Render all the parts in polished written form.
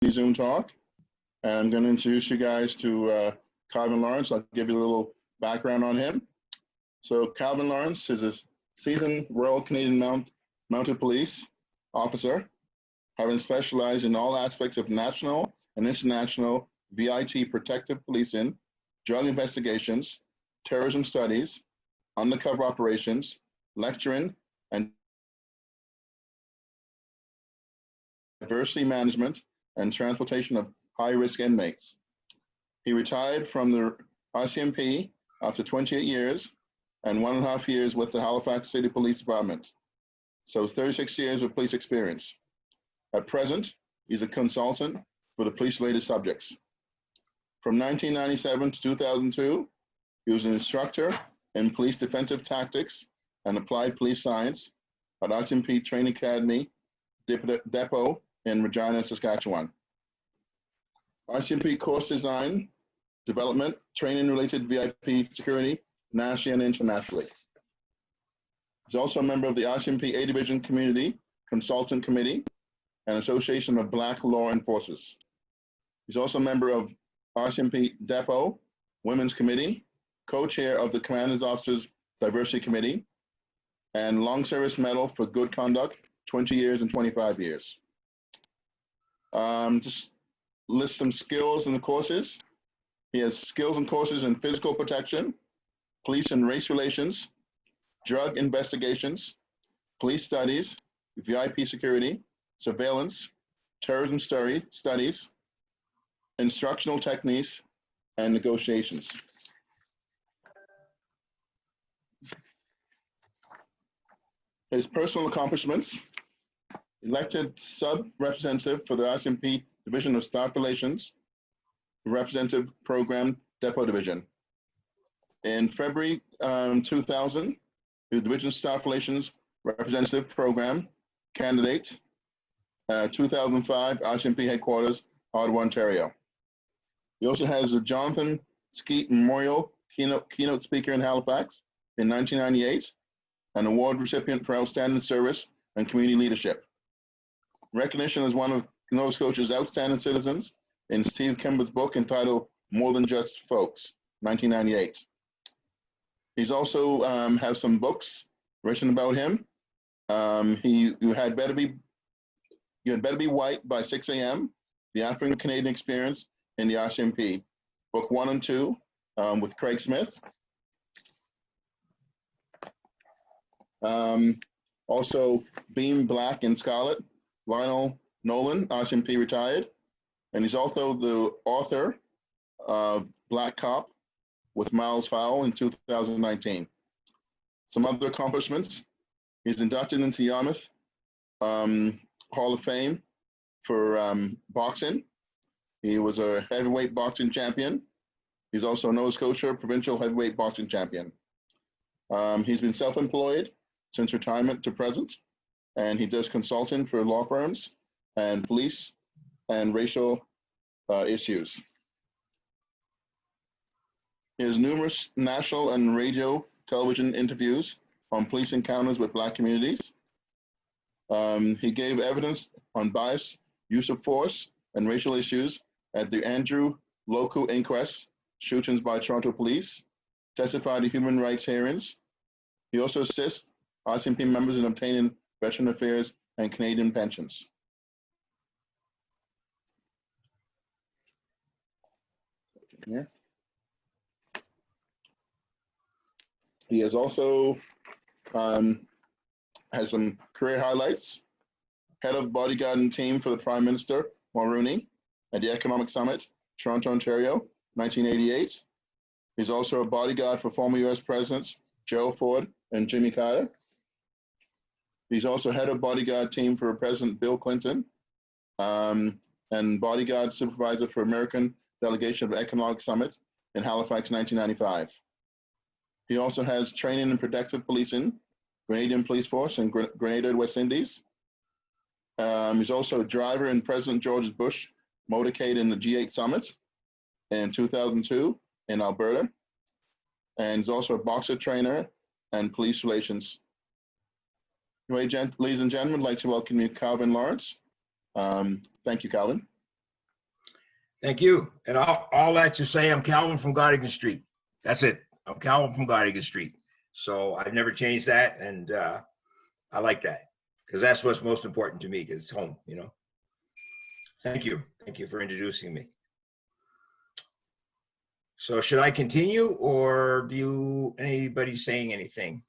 Zoom talk. And I'm going to introduce you guys to Calvin Lawerence. I'll give you a little background on him. So Calvin Lawerence is a seasoned Royal Canadian Mounted Police officer, having specialized in all aspects of national and international VIT protective policing, drug investigations, terrorism studies, undercover operations, lecturing, and diversity management and transportation of high-risk inmates. He retired from the Rcmp after 28 years and 1.5 years with the Halifax City Police Department. So 36 years of police experience. At present, he's a consultant for the police-related subjects. From 1997 to 2002, he was an instructor in police defensive tactics and applied police science at Rcmp Training Academy Depot in Regina, Saskatchewan. Rcmp course design, development, training-related VIP security, nationally and internationally. He's also a member of the Rcmp A Division Community Consultant Committee and Association of Black Law Enforcers. He's also a member of Rcmp Depot Women's Committee, co-chair of the Commanders Officers Diversity Committee, and Long Service Medal for Good Conduct, 20 years and 25 years. Just list some skills in the courses. He has skills and courses in physical protection, police and race relations, drug investigations, police studies, VIP security, surveillance, terrorism studies, instructional techniques, and negotiations. His personal accomplishments: elected sub-representative for the Rcmp Division of Staff Relations, Representative Program Depot Division. In February 2000, the Division Staff Relations Representative Program candidate, 2005 Rcmp Headquarters, Ottawa, Ontario. He also has a Jonathan Skeet Memorial keynote speaker in Halifax in 1998, an award recipient for outstanding service and community leadership. Recognition as one of Nova Scotia's outstanding citizens in Steve Kimber's book entitled More Than Just Folks, 1998. He's also has some books written about him. You had better be white by 6 a.m., The African Canadian Experience in the Rcmp, book 1 and 2 with Craig Smith. Also, Beam Black and Scarlet, Lionel Nolan, Rcmp retired. And he's also the author of Black Cop with Miles Fowle in 2019. Some other accomplishments: he's inducted into Yarmouth Hall of Fame for boxing. He was a heavyweight boxing champion. He's also a Nova Scotia provincial heavyweight boxing champion. He's been self-employed since retirement to present, and he does consulting for law firms and police and racial issues. He has numerous national and radio television interviews on police encounters with Black communities. He gave evidence on bias, use of force, and racial issues at the Andrew Loco inquest, shootings by Toronto police, testified at human rights hearings. He also assists Rcmp members in obtaining veteran affairs and Canadian pensions. Yeah. He has also has some career highlights: head of bodyguarding team for the Prime Minister Mulroney at the Economic Summit, Toronto, Ontario, 1988. He's also a bodyguard for former US Presidents Gerald Ford and Jimmy Carter. He's also head of bodyguard team for President Bill Clinton and bodyguard supervisor for American delegation of Economic Summit in Halifax, 1995. He also has training in protective policing, Grenadian Police Force in Grenada, West Indies. He's also a driver in President George Bush motorcade in the G8 Summit in 2002 in Alberta. And he's also a boxer trainer and police relations. Anyway, ladies and gentlemen, I'd like to welcome you, Calvin Lawerence. Thank you, Calvin. Thank you. And all that to say, I'm Calvin from Gottingen Street. That's it. I'm Calvin from Gottingen Street. So I've never changed that, and I like that because that's what's most important to me, because it's home, you know. Thank you. Thank you for introducing me. So should I continue, or anybody saying anything?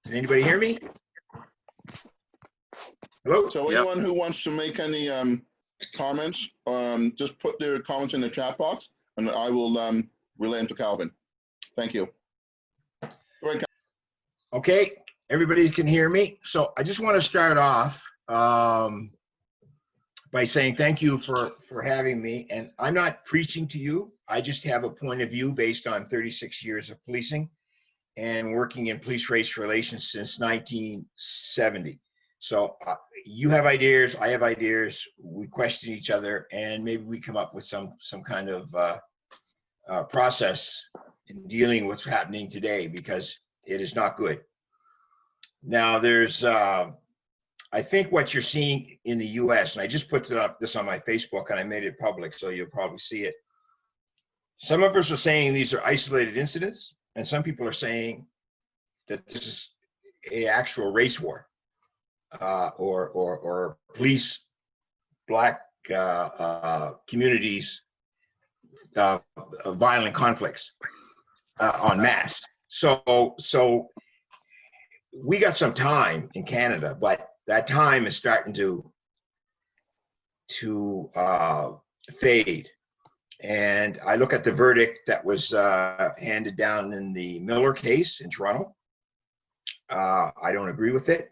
Can anybody hear me? Hello? So anyone who wants to make any comments, just put their comments in the chat box, and I will relay them to Calvin. Thank you. Go ahead, Calvin. Okay, everybody can hear me. So I just want to start off by saying thank you for having me. And I'm not preaching to you. I just have a point of view based on 36 years of policing and working in police-race relations since 1970. So you have ideas, I have ideas, we question each other, and maybe we come up with some kind of process in dealing with what's happening today, because it is not good. Now there's, I think what you're seeing in the US, and I just put this on my Facebook and I made it public, so you'll probably see it. Some of us are saying these are isolated incidents, and some people are saying that this is an actual race war, or police, black communities, violent conflicts en masse. So we got some time in Canada, but that time is starting to fade. And I look at the verdict that was handed down in the Miller case in Toronto. I don't agree with it.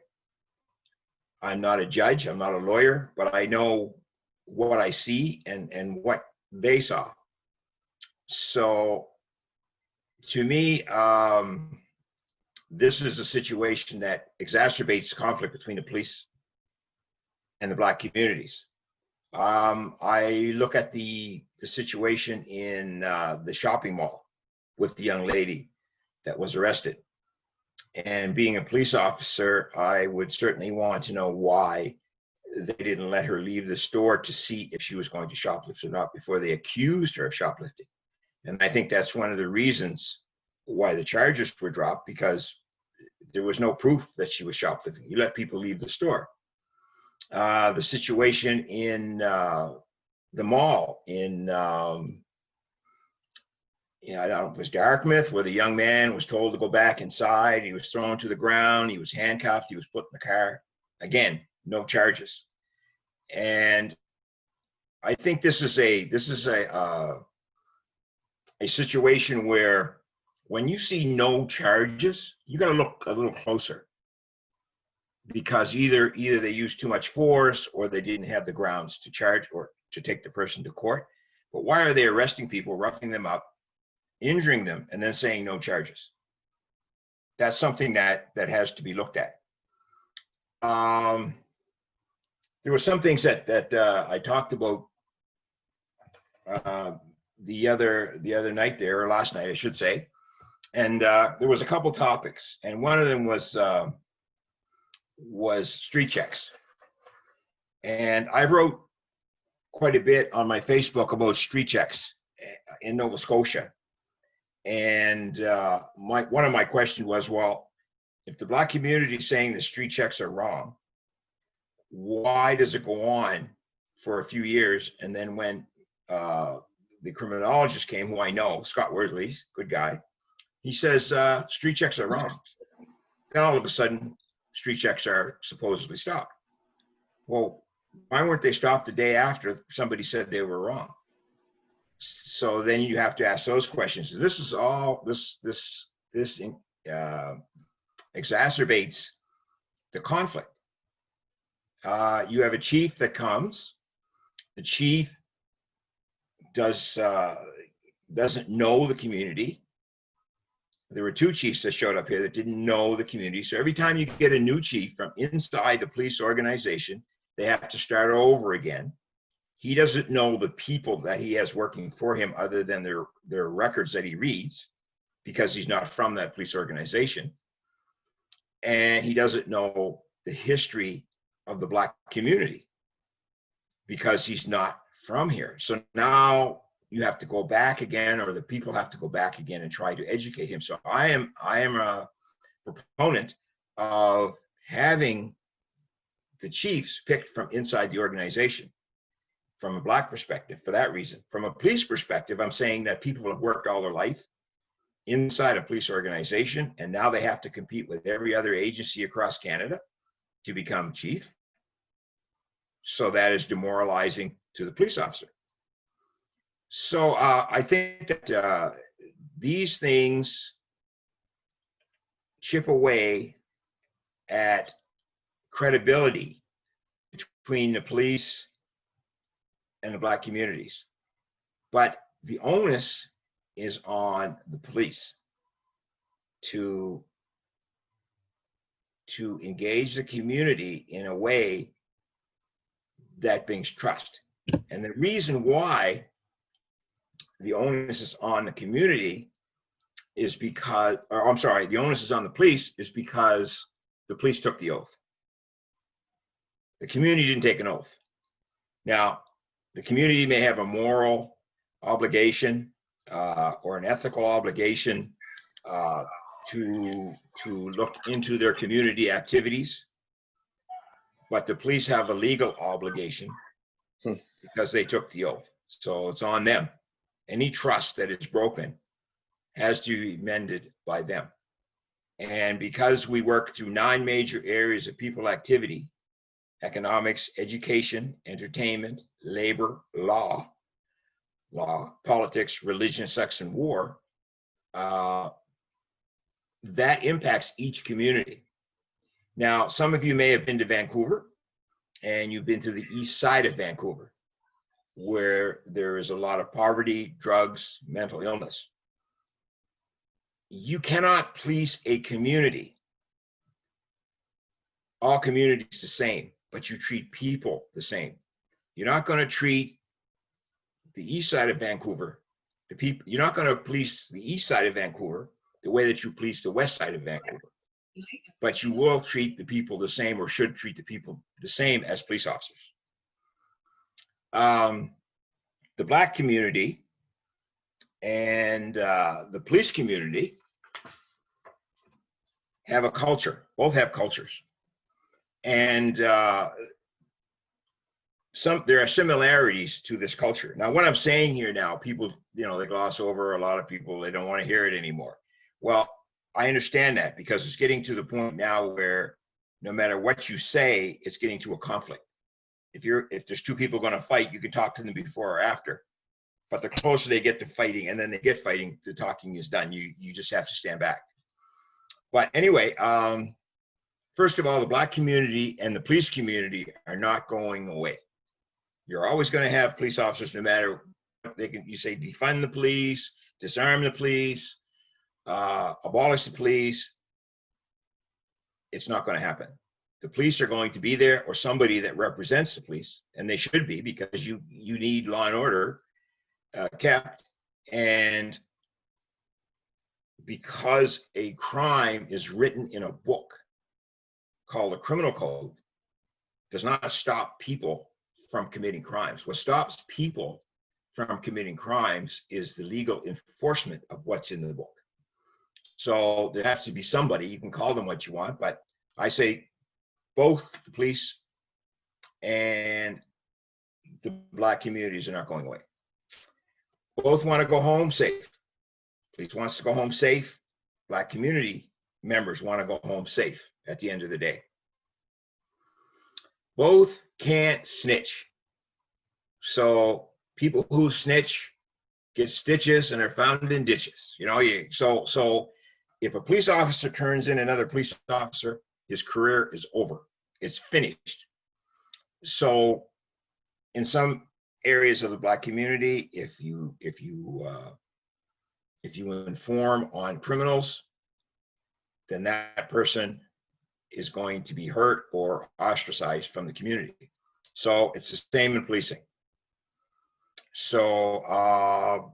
I'm not a judge, I'm not a lawyer, but I know what I see and what they saw. So to me, this is a situation that exacerbates conflict between the police and the black communities. I look at the situation in the shopping mall with the young lady that was arrested. And being a police officer, I would certainly want to know why they didn't let her leave the store to see if she was going to shoplift or not before they accused her of shoplifting. And I think that's one of the reasons why the charges were dropped, because there was no proof that she was shoplifting. You let people leave the store. The situation in the mall in, I don't know if it was Dartmouth, where the young man was told to go back inside. He was thrown to the ground. He was handcuffed. He was put in the car. Again, no charges. And I think this is a situation where when you see no charges, you got to look a little closer, because either they used too much force or they didn't have the grounds to charge or to take the person to court. But why are they arresting people, roughing them up, injuring them, and then saying no charges? That's something that has to be looked at. There were some things that I talked about the other night there, or last night, I should say. And there was a couple topics, and one of them was street checks. And I wrote quite a bit on my Facebook about street checks in Nova Scotia. And one of my questions was, well, if the black community is saying the street checks are wrong, why does it go on for a few years? And then when the criminologist came, who I know, Scott Worsley, good guy, he says street checks are wrong. Then all of a sudden, street checks are supposedly stopped. Well, why weren't they stopped the day after somebody said they were wrong? So then you have to ask those questions. This is all, this exacerbates the conflict. You have a chief that comes. The chief doesn't know the community. There were two chiefs that showed up here that didn't know the community. So every time you get a new chief from inside the police organization, they have to start over again. He doesn't know the people that he has working for him other than their records that he reads, because he's not from that police organization. And he doesn't know the history of the black community, because he's not from here. So now you have to go back again, or the people have to go back again and try to educate him. So I am a proponent of having the chiefs picked from inside the organization from a Black perspective for that reason. From a police perspective, I'm saying that people have worked all their life inside a police organization, and now they have to compete with every other agency across Canada to become chief. So that is demoralizing to the police officer. So I think that these things chip away at credibility between the police and the Black communities. But the onus is on the police to engage the community in a way that brings trust. And the reason why the onus is on the community is because, or I'm sorry, the onus is on the police is because the police took the oath. The community didn't take an oath. Now, the community may have a moral obligation or an ethical obligation to look into their community activities, but the police have a legal obligation because they took the oath. So it's on them. Any trust that is broken has to be mended by them. And because we work through 9 major areas of people activity: economics, education, entertainment, labor, law, politics, religion, sex, and war, that impacts each community. Now, some of you may have been to Vancouver, and you've been to the east side of Vancouver, where there is a lot of poverty, drugs, mental illness. You cannot police a community, all communities the same, but you treat people the same. You're not going to treat the east side of Vancouver, the people, you're not going to police the east side of Vancouver the way that you police the west side of Vancouver. But you will treat the people the same, or should treat the people the same as police officers. The Black community and the police community have a culture, both have cultures. And there are similarities to this culture. Now, what I'm saying here now, people, they gloss over. A lot of people, they don't want to hear it anymore. Well, I understand that, because it's getting to the point now where no matter what you say, it's getting to a conflict. If there's 2 people going to fight, you can talk to them before or after. But the closer they get to fighting, and then they get fighting, the talking is done. You just have to stand back. But anyway, first of all, the Black community and the police community are not going away. You're always going to have police officers, no matter what you say, defund the police, disarm the police, abolish the police. It's not going to happen. The police are going to be there, or somebody that represents the police, and they should be, because you need law and order kept. And because a crime is written in a book called the Criminal Code, does not stop people from committing crimes. What stops people from committing crimes is the legal enforcement of what's in the book. So there has to be somebody, you can call them what you want, but I say both the police and the Black communities are not going away. Both want to go home safe. Police wants to go home safe. Black community members want to go home safe at the end of the day. Both can't snitch. So people who snitch get stitches and are found in ditches. So if a police officer turns in another police officer, his career is over. It's finished. So in some areas of the Black community, if you inform on criminals, then that person is going to be hurt or ostracized from the community. So it's the same in policing. So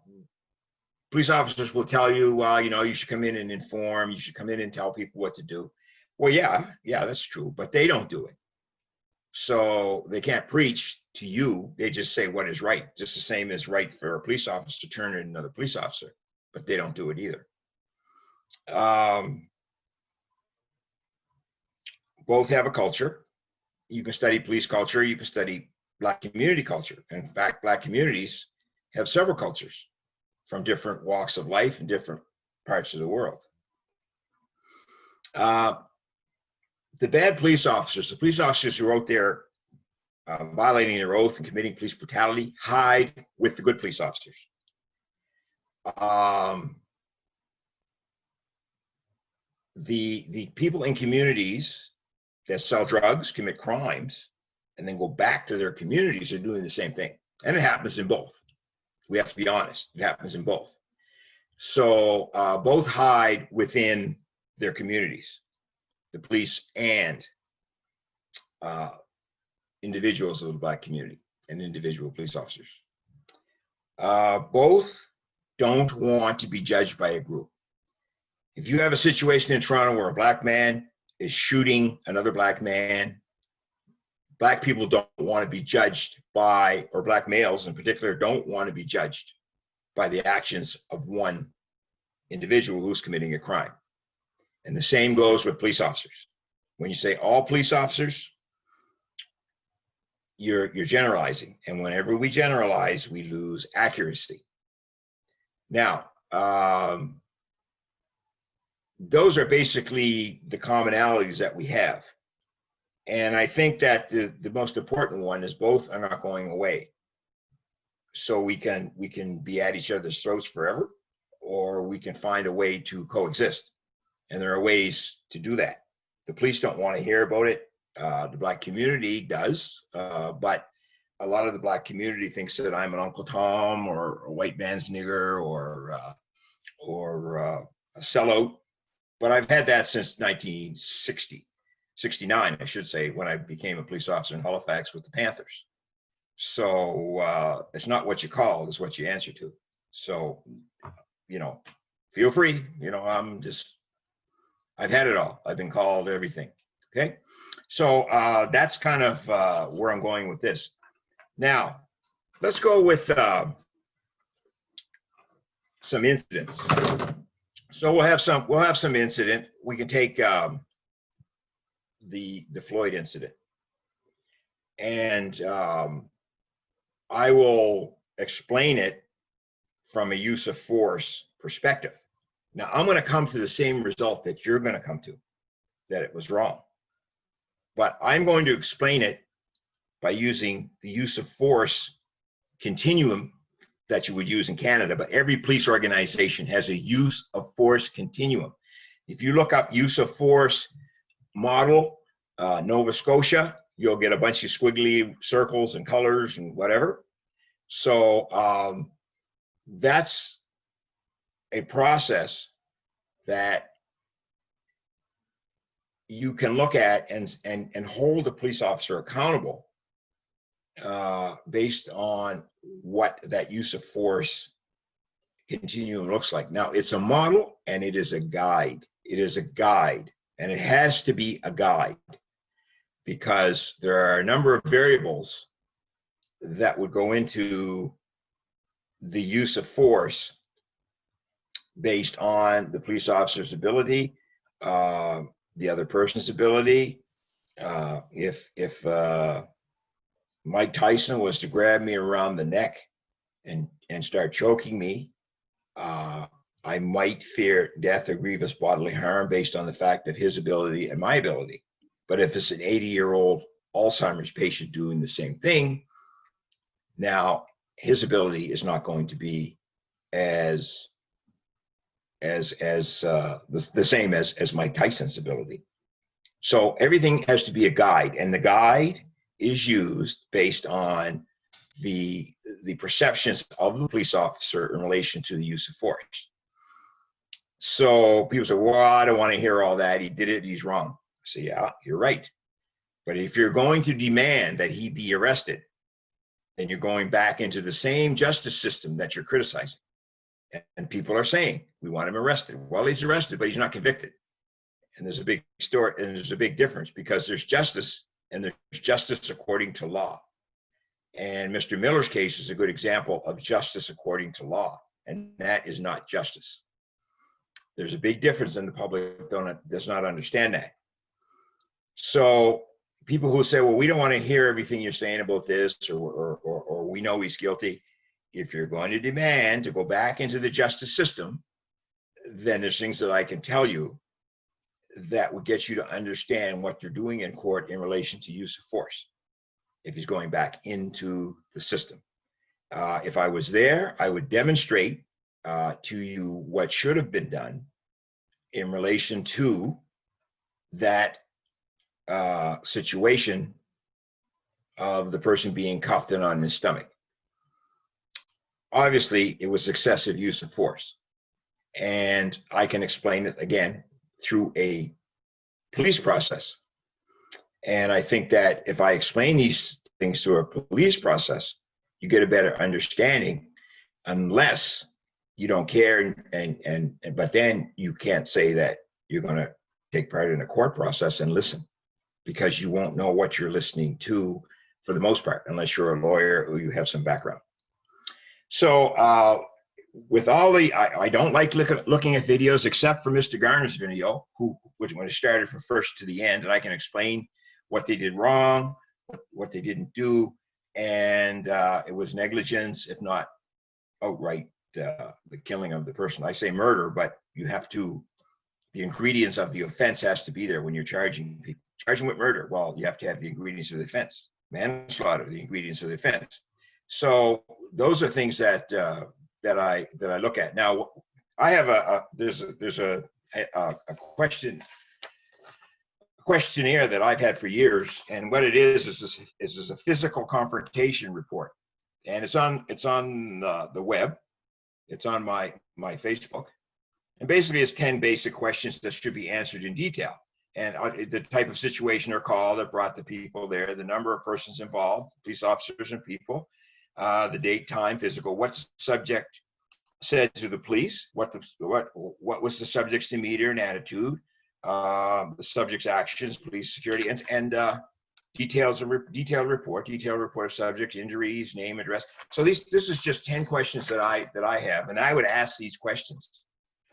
police officers will tell you, well, you should come in and inform, you should come in and tell people what to do. Well, yeah, that's true, but they don't do it. So they can't preach to you. They just say what is right, just the same as right for a police officer to turn in another police officer, but they don't do it either. Both have a culture. You can study police culture. You can study Black community culture. In fact, Black communities have several cultures from different walks of life and different parts of the world. The bad police officers, the police officers who are out there violating their oath and committing police brutality, hide with the good police officers. The people in communities that sell drugs, commit crimes, and then go back to their communities are doing the same thing. And it happens in both. We have to be honest. It happens in both. So both hide within their communities, the police and individuals of the Black community and individual police officers. Both don't want to be judged by a group. If you have a situation in Toronto where a Black man is shooting another Black man, Black people don't want to be judged by, or Black males in particular, don't want to be judged by the actions of one individual who's committing a crime. And the same goes with police officers. When you say all police officers, you're generalizing. And whenever we generalize, we lose accuracy. Now, those are basically the commonalities that we have. And I think that the most important one is both are not going away. So we can be at each other's throats forever, or we can find a way to coexist. And there are ways to do that. The police don't want to hear about it. The Black community does, but a lot of the Black community thinks that I'm an Uncle Tom or a white man's nigger or a sellout. But I've had that since 1969, I should say, when I became a police officer in Halifax with the Panthers. So it's not what you call, it's what you answer to. So, feel free, I've had it all. I've been called everything, okay? So that's kind of where I'm going with this. Now, let's go with some incidents. So we'll have some incident. We can take the Floyd incident, and I will explain it from a use of force perspective. Now, I'm going to come to the same result that you're going to come to, that it was wrong. But I'm going to explain it by using the use of force continuum that you would use in Canada, but every police organization has a use of force continuum. If you look up use of force model, Nova Scotia, you'll get a bunch of squiggly circles and colors and whatever. So that's a process that you can look at and hold a police officer accountable based on what that use of force continuum looks like. Now, it's a model and it is a guide. It is a guide, and it has to be a guide because there are a number of variables that would go into the use of force based on the police officer's ability, the other person's ability. If Mike Tyson was to grab me around the neck and start choking me, I might fear death or grievous bodily harm based on the fact of his ability and my ability. But if it's an 80-year-old Alzheimer's patient doing the same thing, now his ability is not going to be as the same as Mike Tyson's ability. So everything has to be a guide, and the guide is used based on the perceptions of the police officer in relation to the use of force. So people say, well, I don't want to hear all that. He did it. He's wrong. I say, yeah, you're right. But if you're going to demand that he be arrested, then you're going back into the same justice system that you're criticizing. And people are saying, we want him arrested. Well, he's arrested, but he's not convicted. And there's a big story, and there's a big difference because there's justice and there's justice according to law. And Mr. Miller's case is a good example of justice according to law, and that is not justice. There's a big difference, and the public does not understand that. So people who say, well, we don't want to hear everything you're saying about this, or we know he's guilty. If you're going to demand to go back into the justice system, then there's things that I can tell you that would get you to understand what they're doing in court in relation to use of force if he's going back into the system. If I was there, I would demonstrate to you what should have been done in relation to that situation of the person being cuffed and on his stomach. Obviously, it was excessive use of force. And I can explain it again through a police process. And I think that if I explain these things through a police process, you get a better understanding, unless you don't care. But then you can't say that you're going to take part in a court process and listen, because you won't know what you're listening to for the most part, unless you're a lawyer or you have some background. So with all the, I don't like looking at videos except for Mr. Garner's video, when it started from first to the end, and I can explain what they did wrong, what they didn't do, and it was negligence, if not outright the killing of the person. I say murder, but you have to, the ingredients of the offense has to be there when you're charging people. Charging with murder, well, you have to have the ingredients of the offense. Manslaughter, the ingredients of the offense. So those are things that that I look at. Now, I have there's a questionnaire that I've had for years, and what it is a physical confrontation report, and it's on the web. It's on my Facebook, and basically it's 10 basic questions that should be answered in detail. And the type of situation or call that brought the people there, the number of persons involved, police officers and people, the date, time, physical, what the subject said to the police, what was the subject's demeanor and attitude, the subject's actions, police security, and detailed report of subject, injuries, name, address. So this is just 10 questions that I have, and I would ask these questions,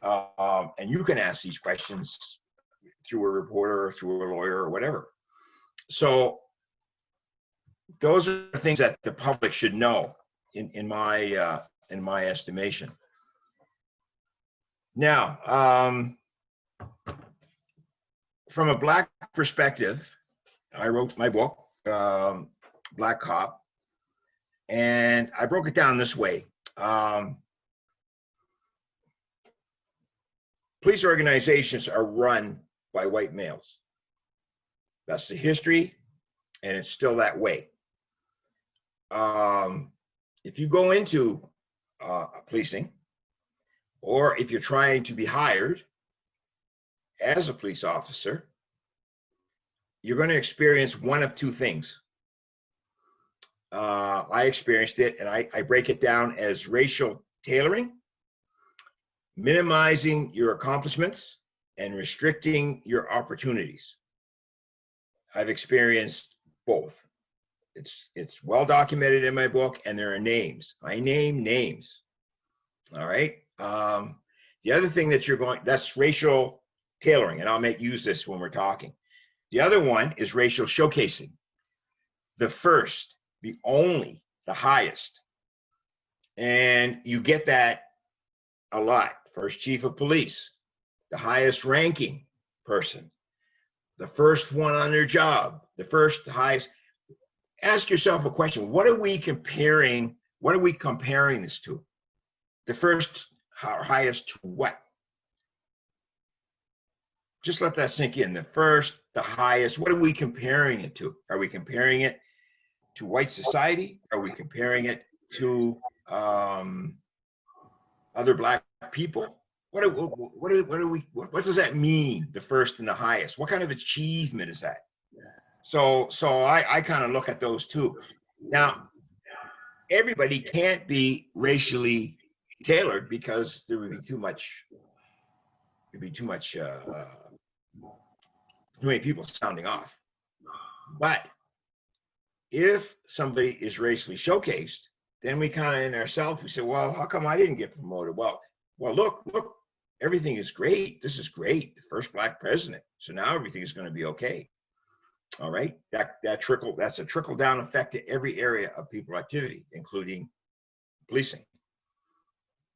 and you can ask these questions through a reporter or through a lawyer or whatever. So those are things that the public should know in my estimation. Now, from a Black perspective, I wrote my book, Black Cop, and I broke it down this way. Police organizations are run by white males. That's the history, and it's still that way. If you go into policing, or if you're trying to be hired as a police officer, you're going to experience one of two things. I experienced it, and I break it down as racial tailoring, minimizing your accomplishments, and restricting your opportunities. I've experienced both. It's well documented in my book, and there are names. I name names. All right. The other thing that that's racial tailoring, and I'll use this when we're talking. The other one is racial showcasing. The first, the only, the highest. And you get that a lot. First chief of police, the highest ranking person, the first one on their job, the first, the highest. Ask yourself a question. What are we comparing this to? The first or highest to what? Just let that sink in. The first, the highest, what are we comparing it to? Are we comparing it to white society? Are we comparing it to other Black people? What does that mean, the first and the highest? What kind of achievement is that? So I kind of look at those two. Now, everybody can't be racially tailored, because there would be too many people sounding off. But if somebody is racially showcased, then we kind of in ourselves, we say, well, how come I didn't get promoted? Well, look, everything is great. This is great. The first black president. So now everything is going to be okay. All right. That's a trickle down effect to every area of people activity, including policing.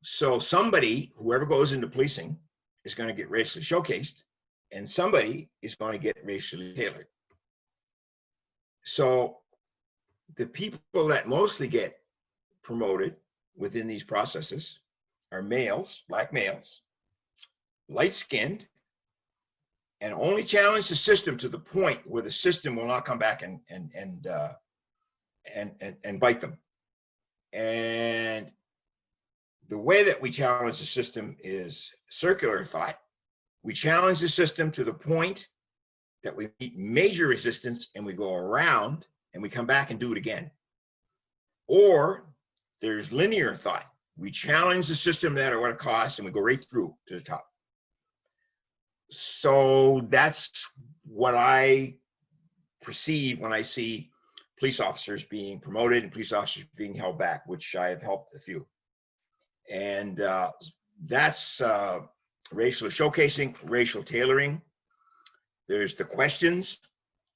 So somebody, whoever goes into policing, is going to get racially showcased, and somebody is going to get racially tailored. So the people that mostly get promoted within these processes are males, black males, light-skinned, and only challenge the system to the point where the system will not come back and bite them. And the way that we challenge the system is circular thought. We challenge the system to the point that we meet major resistance and we go around and we come back and do it again. Or there's linear thought. We challenge the system no matter what it costs and we go right through to the top. So that's what I perceive when I see police officers being promoted and police officers being held back, which I have helped a few. And that's racial showcasing, racial tailoring. There's the questions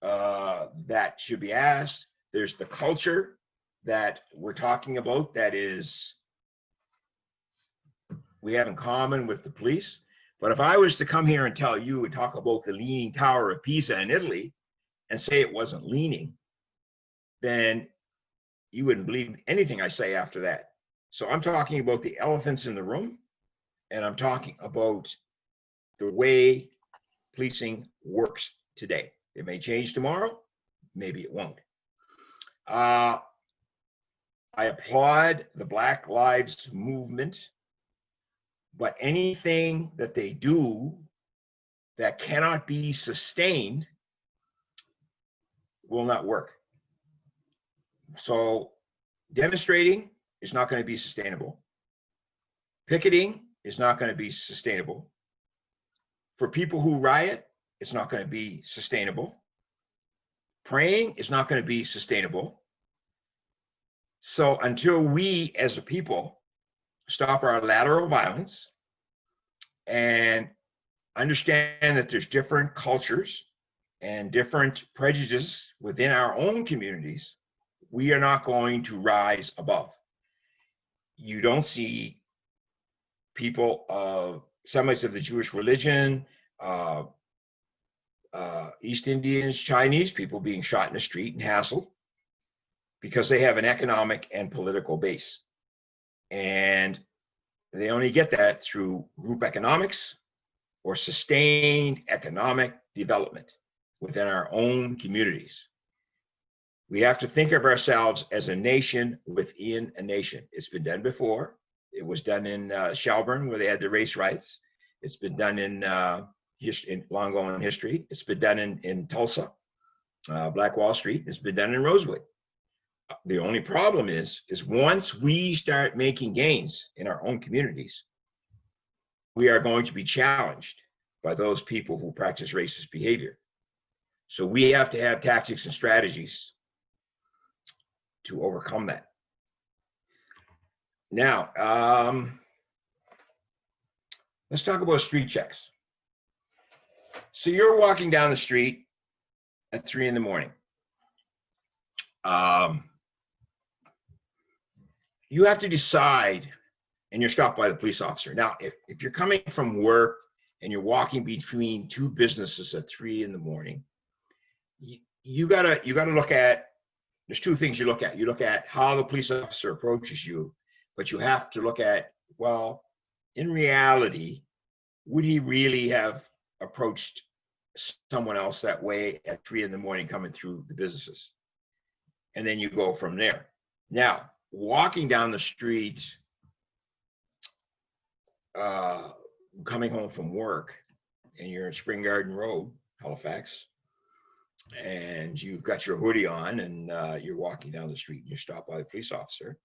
that should be asked. There's the culture that we're talking about that is we have in common with the police. But if I was to come here and tell you and talk about the Leaning Tower of Pisa in Italy and say it wasn't leaning, then you wouldn't believe anything I say after that. So I'm talking about the elephants in the room, and I'm talking about the way policing works today. It may change tomorrow, maybe it won't. I applaud the Black Lives Movement, but anything that they do that cannot be sustained will not work. So demonstrating is not going to be sustainable. Picketing is not going to be sustainable. For people who riot, it's not going to be sustainable. Praying is not going to be sustainable. So until we as a people stop our lateral violence and understand that there's different cultures and different prejudices within our own communities, we are not going to rise above. You don't see people of Semites of the Jewish religion, East Indians, Chinese people being shot in the street and hassled because they have an economic and political base. And they only get that through group economics or sustained economic development within our own communities. We have to think of ourselves as a nation within a nation. It's been done before. It was done in Shelburne, where they had the race riots. It's been done in long gone history. It's been done in Tulsa, Black Wall Street. It's been done in Rosewood. The only problem is once we start making gains in our own communities, we are going to be challenged by those people who practice racist behavior. So we have to have tactics and strategies to overcome that. Now, let's talk about street checks. So you're walking down the street at 3 in the morning. You have to decide, and you're stopped by the police officer. Now, if you're coming from work and you're walking between two businesses at 3 in the morning, you gotta look at, there's two things you look at. You look at how the police officer approaches you, but you have to look at, well, in reality, would he really have approached someone else that way at 3 in the morning coming through the businesses? And then you go from there. Now, walking down the street, coming home from work, and you're in Spring Garden Road, Halifax, and you've got your hoodie on and you're walking down the street and you're stopped by the police officer.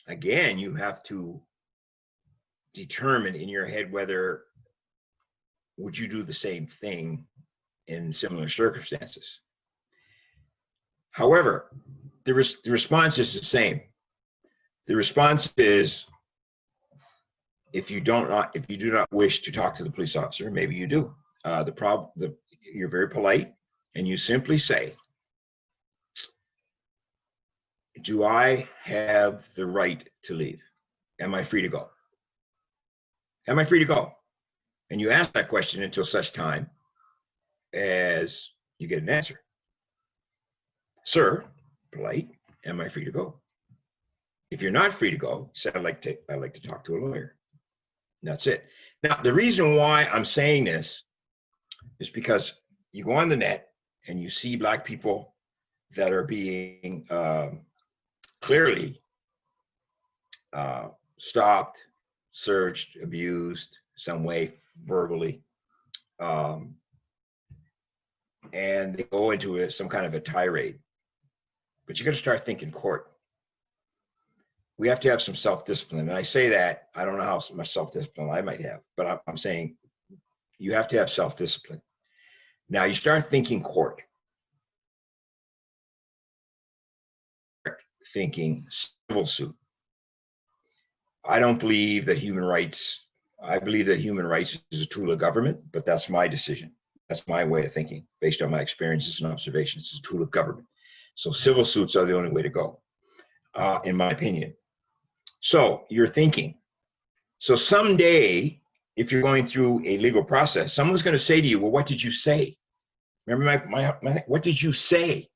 Again, you have to determine in your head whether would you do the same thing in similar circumstances. However, the response is the same. The response is, if you do not wish to talk to the police officer, maybe you do. You're very polite, and you simply say, do I have the right to leave? Am I free to go? Am I free to go? And you ask that question until such time as you get an answer. Sir, polite, am I free to go? If you're not free to go, say, I'd like to talk to a lawyer. And that's it. Now, the reason why I'm saying this is because you go on the net and you see Black people that are being clearly stopped, searched, abused, some way verbally, and they go into some kind of a tirade. But you got to start thinking court. We have to have some self-discipline. And I say that, I don't know how much self-discipline I might have, but I'm saying you have to have self-discipline. Now you start thinking court. Thinking civil suit. I don't believe that human rights, I believe that human rights is a tool of government, but that's my decision. That's my way of thinking based on my experiences and observations. It's a tool of government. So civil suits are the only way to go, in my opinion. So you're thinking. So someday, if you're going through a legal process, someone's going to say to you, well, what did you say? Remember what did you say?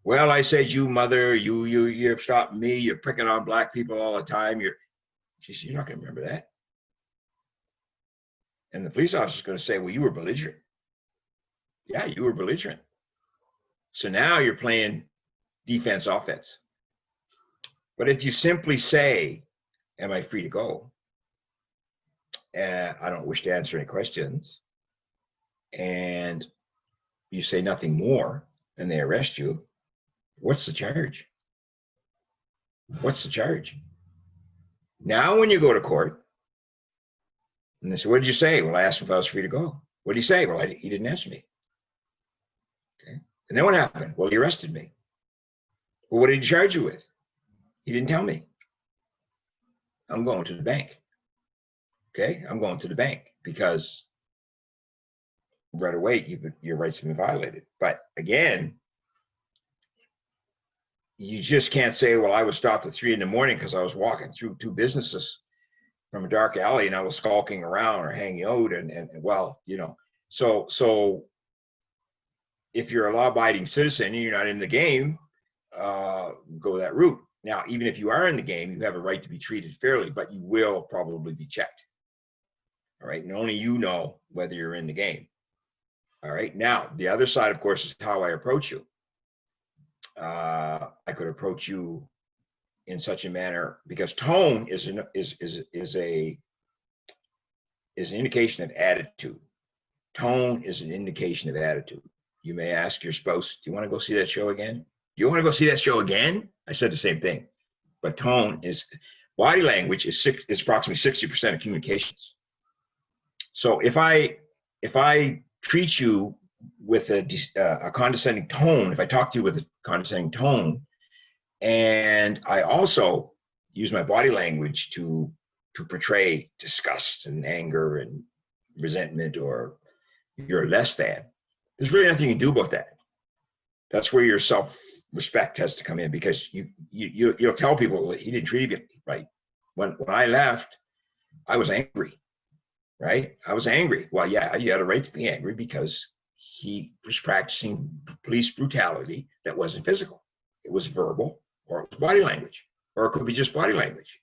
Well, I said, you mother, you stopped me, you're picking on Black people all the time. You're not going to remember that. And the police officer's going to say, well, you were belligerent. Yeah, you were belligerent. So now you're playing defense, offense. But if you simply say, am I free to go? I don't wish to answer any questions. And you say nothing more and they arrest you. What's the charge? What's the charge? Now, when you go to court, and they say, what did you say? Well, I asked him if I was free to go. What did he say? Well, he didn't answer me. Okay. And then what happened? Well, he arrested me. Well, what did he charge you with? He didn't tell me. I'm going to the bank. Okay, I'm going to the bank because right away your rights have been violated. But again, you just can't say, well, I was stopped at 3 a.m. because I was walking through 2 businesses from a dark alley and I was skulking around or hanging out and well, you know, so if you're a law-abiding citizen and you're not in the game, go that route. Now, even if you are in the game, you have a right to be treated fairly, but you will probably be checked. All right, and only you know whether you're in the game. All right, now the other side, of course, is how I approach you. I could approach you in such a manner because tone is an indication of attitude. Tone is an indication of attitude. You may ask your spouse, do you want to go see that show again? Do you want to go see that show again? I said the same thing. But tone is, body language is approximately 60% of communications. So if I treat you with a condescending tone, if I talk to you with a condescending tone, and I also use my body language to portray disgust and anger and resentment or you're less than, there's really nothing you can do about that. That's where your self-respect has to come in because you'll tell people he didn't treat you right. When I left, I was angry, right? I was angry. Well, yeah, you had a right to be angry because he was practicing police brutality that wasn't physical. It was verbal or it was body language, or it could be just body language.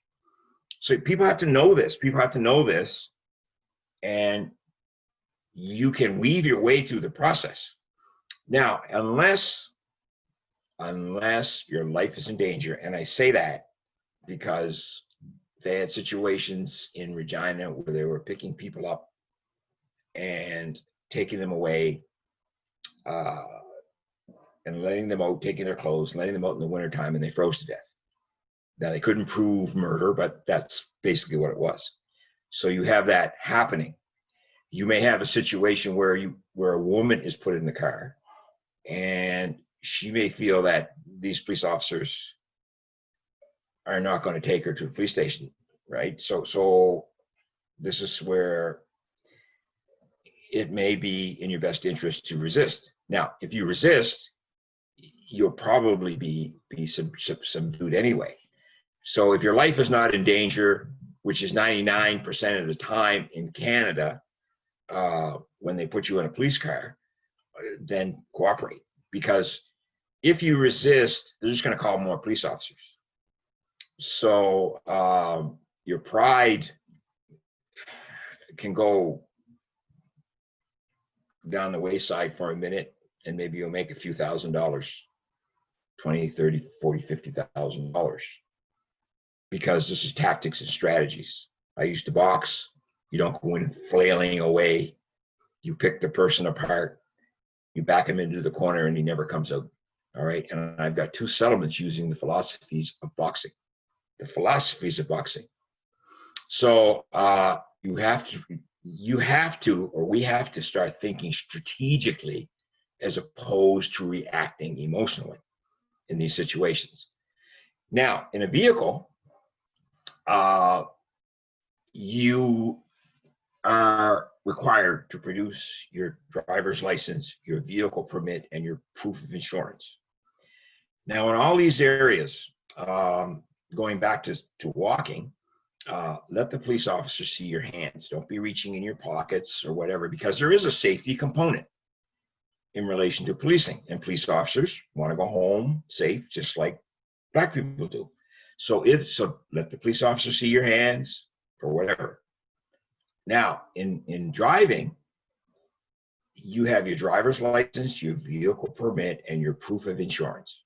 So people have to know this. People have to know this, and you can weave your way through the process. Now, unless your life is in danger, and I say that because they had situations in Regina where they were picking people up and taking them away and letting them out, taking their clothes, letting them out in the wintertime, and they froze to death. Now, they couldn't prove murder, but that's basically what it was. So you have that happening. You may have a situation where a woman is put in the car and she may feel that these police officers are not going to take her to the police station, right? So this is where it may be in your best interest to resist. Now, if you resist, you'll probably be subdued anyway. So if your life is not in danger, which is 99% of the time in Canada, when they put you in a police car, then cooperate. Because if you resist, they're just going to call more police officers. So your pride can go down the wayside for a minute, and maybe you'll make a few $1,000s, 20, 30, 40, $50,000, because this is tactics and strategies. I used to box. You don't go in flailing away. You pick the person apart, you back him into the corner, and he never comes out. All right. And I've got 2 settlements using the philosophies of boxing. The philosophies of boxing. So you have to, or we have to start thinking strategically as opposed to reacting emotionally in these situations. Now, in a vehicle, you are required to produce your driver's license, your vehicle permit, and your proof of insurance. Now, in all these areas, going back to walking, let the police officer see your hands. Don't be reaching in your pockets or whatever, because there is a safety component in relation to policing, and police officers want to go home safe, just like black people do. So let the police officer see your hands or whatever. Now, in driving, you have your driver's license, your vehicle permit, and your proof of insurance.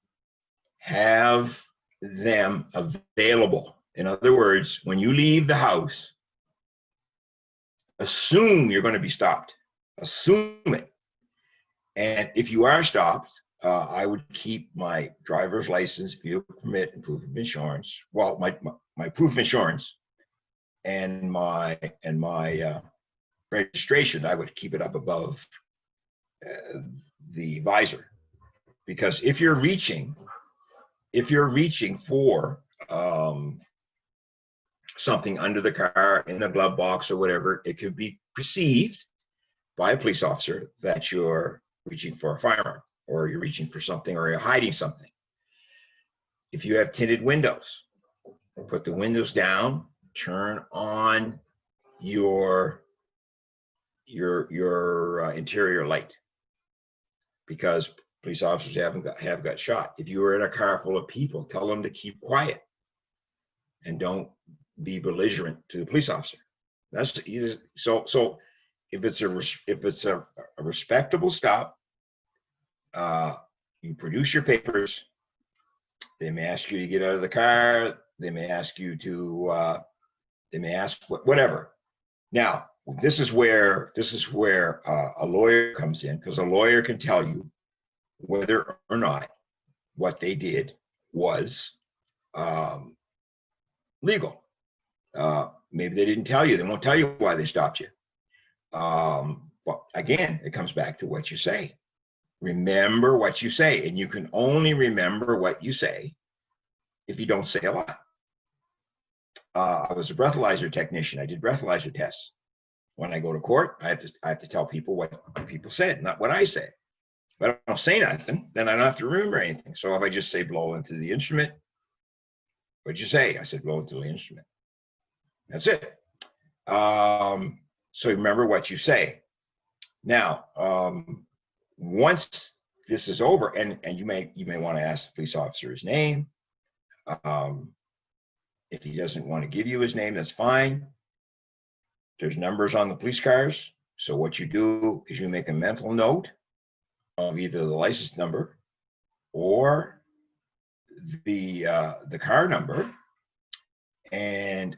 Have them available. In other words, when you leave the house, assume you're going to be stopped. Assume it. And if you are stopped, I would keep my driver's license, vehicle permit, and proof of insurance. Well, my proof of insurance and my registration, I would keep it up above the visor, because if you're reaching for something under the car, in the glove box or whatever, it could be perceived by a police officer that you're reaching for a firearm, or you're reaching for something, or you're hiding something. If you have tinted windows, put the windows down, turn on your interior light, because police officers have got shot. If you are in a car full of people, tell them to keep quiet and don't be belligerent to the police officer. That's so. If it's a respectable stop, you produce your papers. They may ask you to get out of the car. They may ask you to. They may ask whatever. Now, this is where a lawyer comes in, because a lawyer can tell you whether or not what they did was legal. Maybe they didn't tell you. They won't tell you why they stopped you. But again, it comes back to what you say. Remember what you say, and you can only remember what you say if you don't say a lot. I was a breathalyzer technician. I did breathalyzer tests. When I go to court, I have to tell people what people said, not what I say. But if I don't say nothing, then I don't have to remember anything. So if I just say blow into the instrument, what'd you say? I said blow into the instrument. That's it. So remember what you say. Now, once this is over, and you may want to ask the police officer his name. If he doesn't want to give you his name, that's fine. There's numbers on the police cars. So what you do is you make a mental note of either the license number or the car number, and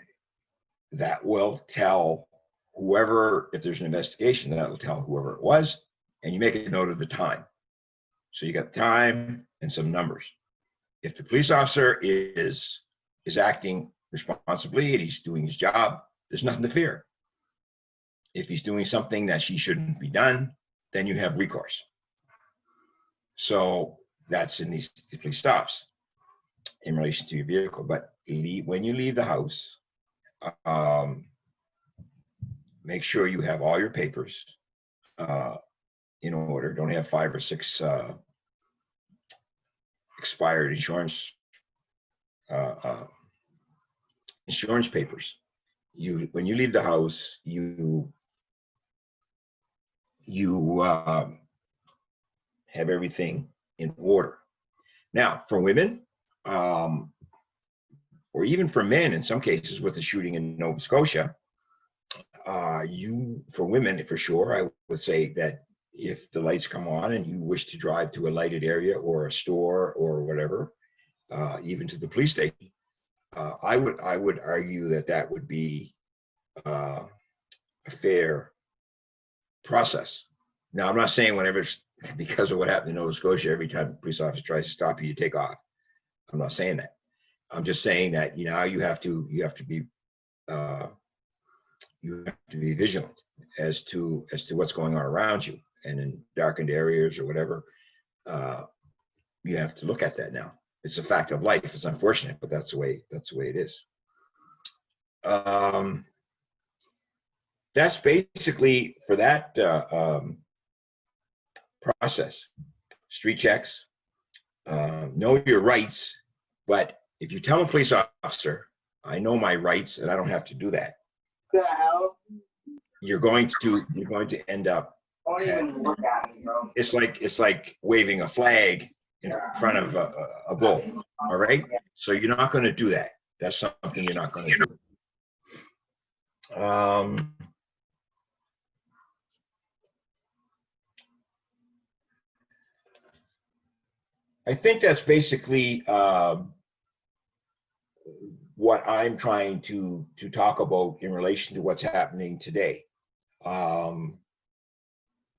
that will tell whoever, if there's an investigation, that will tell whoever it was, and you make a note of the time. So you got time and some numbers. If the police officer is acting responsibly and he's doing his job, there's nothing to fear. If he's doing something that she shouldn't be done, then you have recourse. So that's in these police stops in relation to your vehicle. But when you leave the house, make sure you have all your papers in order. Don't have 5 or 6 expired insurance papers. When you leave the house, you have everything in order. Now, for women, or even for men, in some cases, with the shooting in Nova Scotia, for women, for sure, I would say that if the lights come on and you wish to drive to a lighted area or a store or whatever, even to the police station, I would argue that would be a fair process. Now, I'm not saying whenever, because of what happened in Nova Scotia, every time a police officer tries to stop you, you take off. I'm not saying that. I'm just saying that you have to be vigilant as to what's going on around you, and in darkened areas or whatever. You have to look at that now. It's a fact of life. It's unfortunate, but that's the way it is. That's basically for that process. Street checks, know your rights, but if you tell a police officer, I know my rights and I don't have to do that, you're going to end up it's like waving a flag in front of a bull. All right, so you're not going to do that. That's something you're not going to do. I think that's basically what I'm trying to talk about in relation to what's happening today.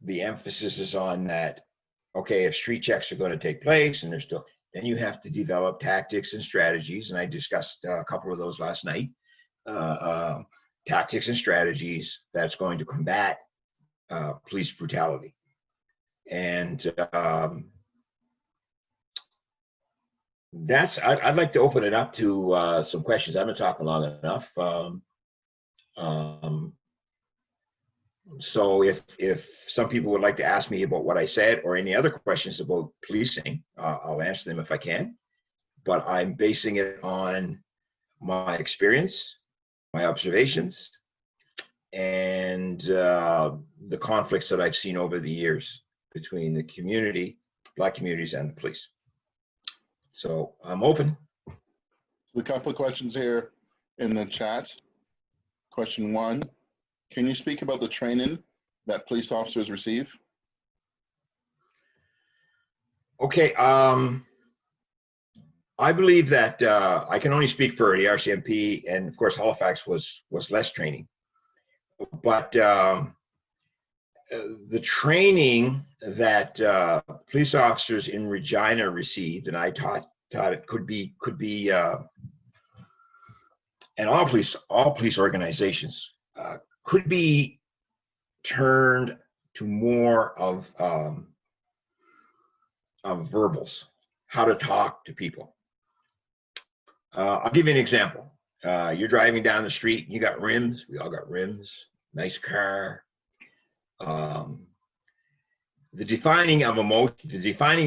The emphasis is on that. Okay, if street checks are going to take place, and then you have to develop tactics and strategies, and I discussed a couple of those last night. Tactics and strategies that's going to combat police brutality, and I'd like to open it up to some questions. I've been talking long enough. So if some people would like to ask me about what I said or any other questions about policing, I'll answer them if I can. But I'm basing it on my experience, my observations, and the conflicts that I've seen over the years between the community, Black communities, and the police. So I'm open. A couple of questions here in the chat. Question 1, can you speak about the training that police officers receive? Okay, I believe that I can only speak for the Rcmp, and of course Halifax was less training, but the training that police officers in Regina received, and I taught it, could be and all police organizations could be turned to more of verbals, how to talk to people. I'll give you an example. You're driving down the street, you got rims, we all got rims, nice car. The defining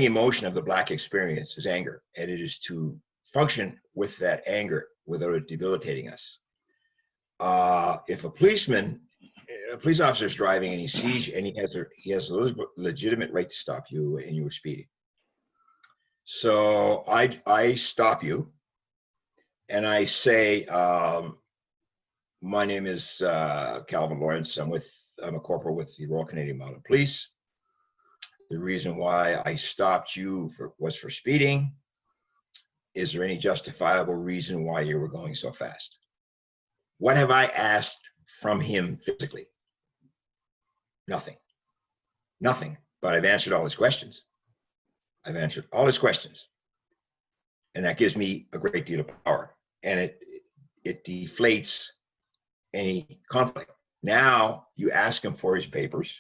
emotion of the Black experience is anger, and it is to function with that anger without it debilitating us. If a police officer is driving and he sees you and he has a legitimate right to stop you and you were speeding. So I stop you and I say, my name is Calvin Lawerence. I'm a corporal with the Royal Canadian Mounted Police. The reason why I stopped you was for speeding. Is there any justifiable reason why you were going so fast? What have I asked from him physically? Nothing. Nothing. But I've answered all his questions. And that gives me a great deal of power. And it deflates any conflict. Now you ask him for his papers.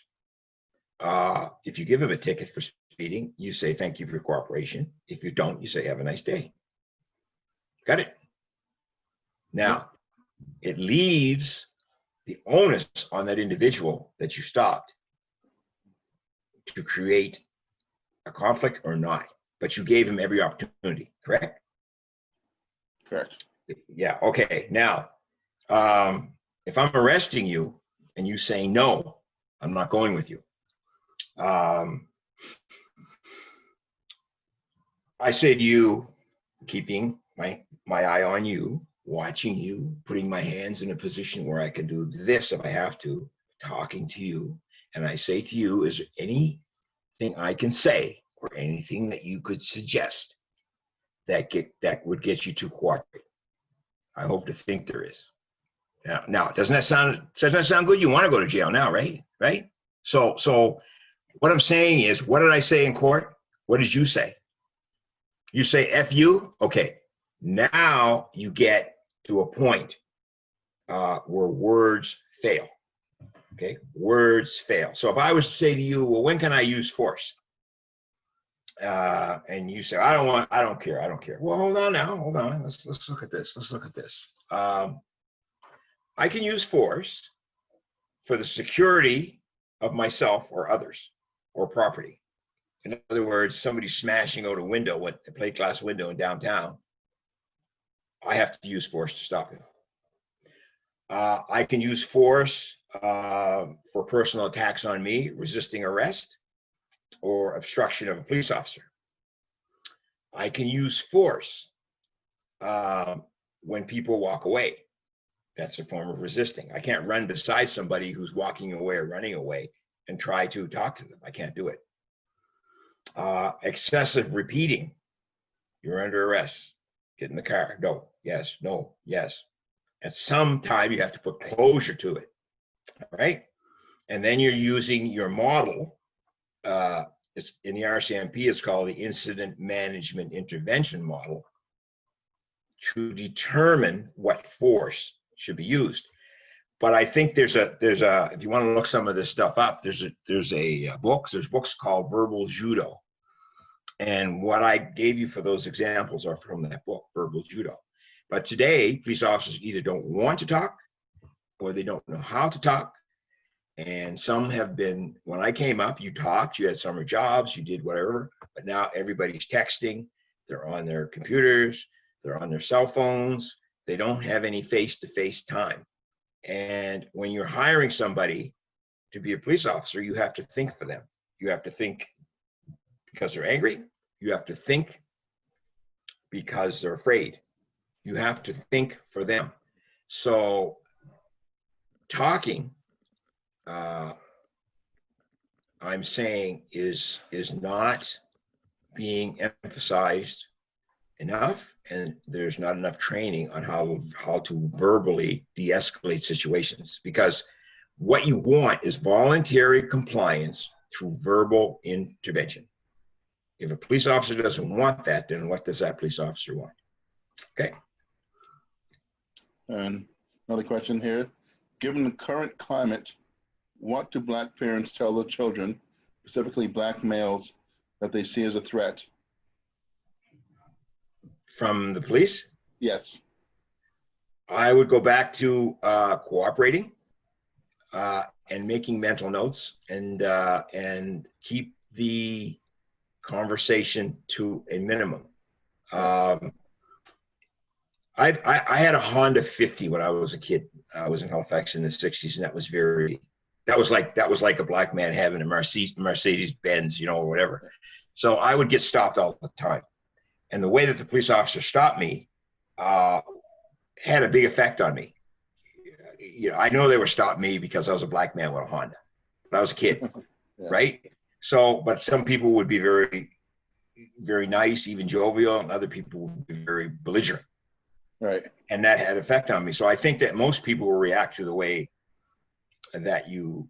If you give him a ticket for meeting, you say thank you for your cooperation. If you don't, you say have a nice day. Got it? Now, it leaves the onus on that individual that you stopped to create a conflict or not, but you gave him every opportunity, correct? Correct. Yeah, okay. Now, if I'm arresting you and you say, no, I'm not going with you. I say to you, keeping my eye on you, watching you, putting my hands in a position where I can do this if I have to, talking to you. And I say to you, is there anything I can say or anything that you could suggest that would get you to cooperate? I hope to think there is. Now, doesn't that sound good? You want to go to jail now, right? Right? So what I'm saying is, what did I say in court? What did you say? You say F you? Okay. Now you get to a point where words fail. Okay, words fail. So if I was to say to you, well, when can I use force? And you say, I don't care. Well, hold on now, hold on. Let's look at this. I can use force for the security of myself or others or property. In other words, somebody smashing out a plate glass window in downtown, I have to use force to stop him. I can use force for personal attacks on me, resisting arrest, or obstruction of a police officer. I can use force when people walk away. That's a form of resisting. I can't run beside somebody who's walking away or running away and try to talk to them. I can't do it. Excessive repeating. You're under arrest. Get in the car. No, yes, no, yes. At some time, you have to put closure to it. All right. And then you're using your model. It's in the RCMP, it's called the Incident Management Intervention Model, to determine what force should be used. But I think there's a if you want to look some of this stuff up, there's books called Verbal Judo. And what I gave you for those examples are from that book, Verbal Judo. But today, police officers either don't want to talk or they don't know how to talk. And some have been, when I came up, you talked, you had summer jobs, you did whatever, but now everybody's texting, they're on their computers, they're on their cell phones, they don't have any face-to-face time. And when you're hiring somebody to be a police officer, you have to think for them. You have to think because they're angry, you have to think because they're afraid. You have to think for them. So talking, I'm saying is not being emphasized enough, and there's not enough training on how to verbally de-escalate situations, because what you want is voluntary compliance through verbal intervention. If a police officer doesn't want that, then what does that police officer want? Okay. And another question here. Given the current climate, what do Black parents tell their children, specifically Black males, that they see as a threat? From the police? Yes. I would go back to cooperating and making mental notes and keep the conversation to a minimum. I had a Honda 50 when I was a kid. I was in Halifax in the 60s, and that was like a Black man having a Mercedes Benz, or whatever. So I would get stopped all the time. And the way that the police officer stopped me had a big effect on me. I know they were stopping me because I was a Black man with a Honda, but I was a kid, yeah. Right? So, but some people would be very, very nice, even jovial, and other people would be very belligerent. Right. And that had effect on me. So I think that most people will react to the way that you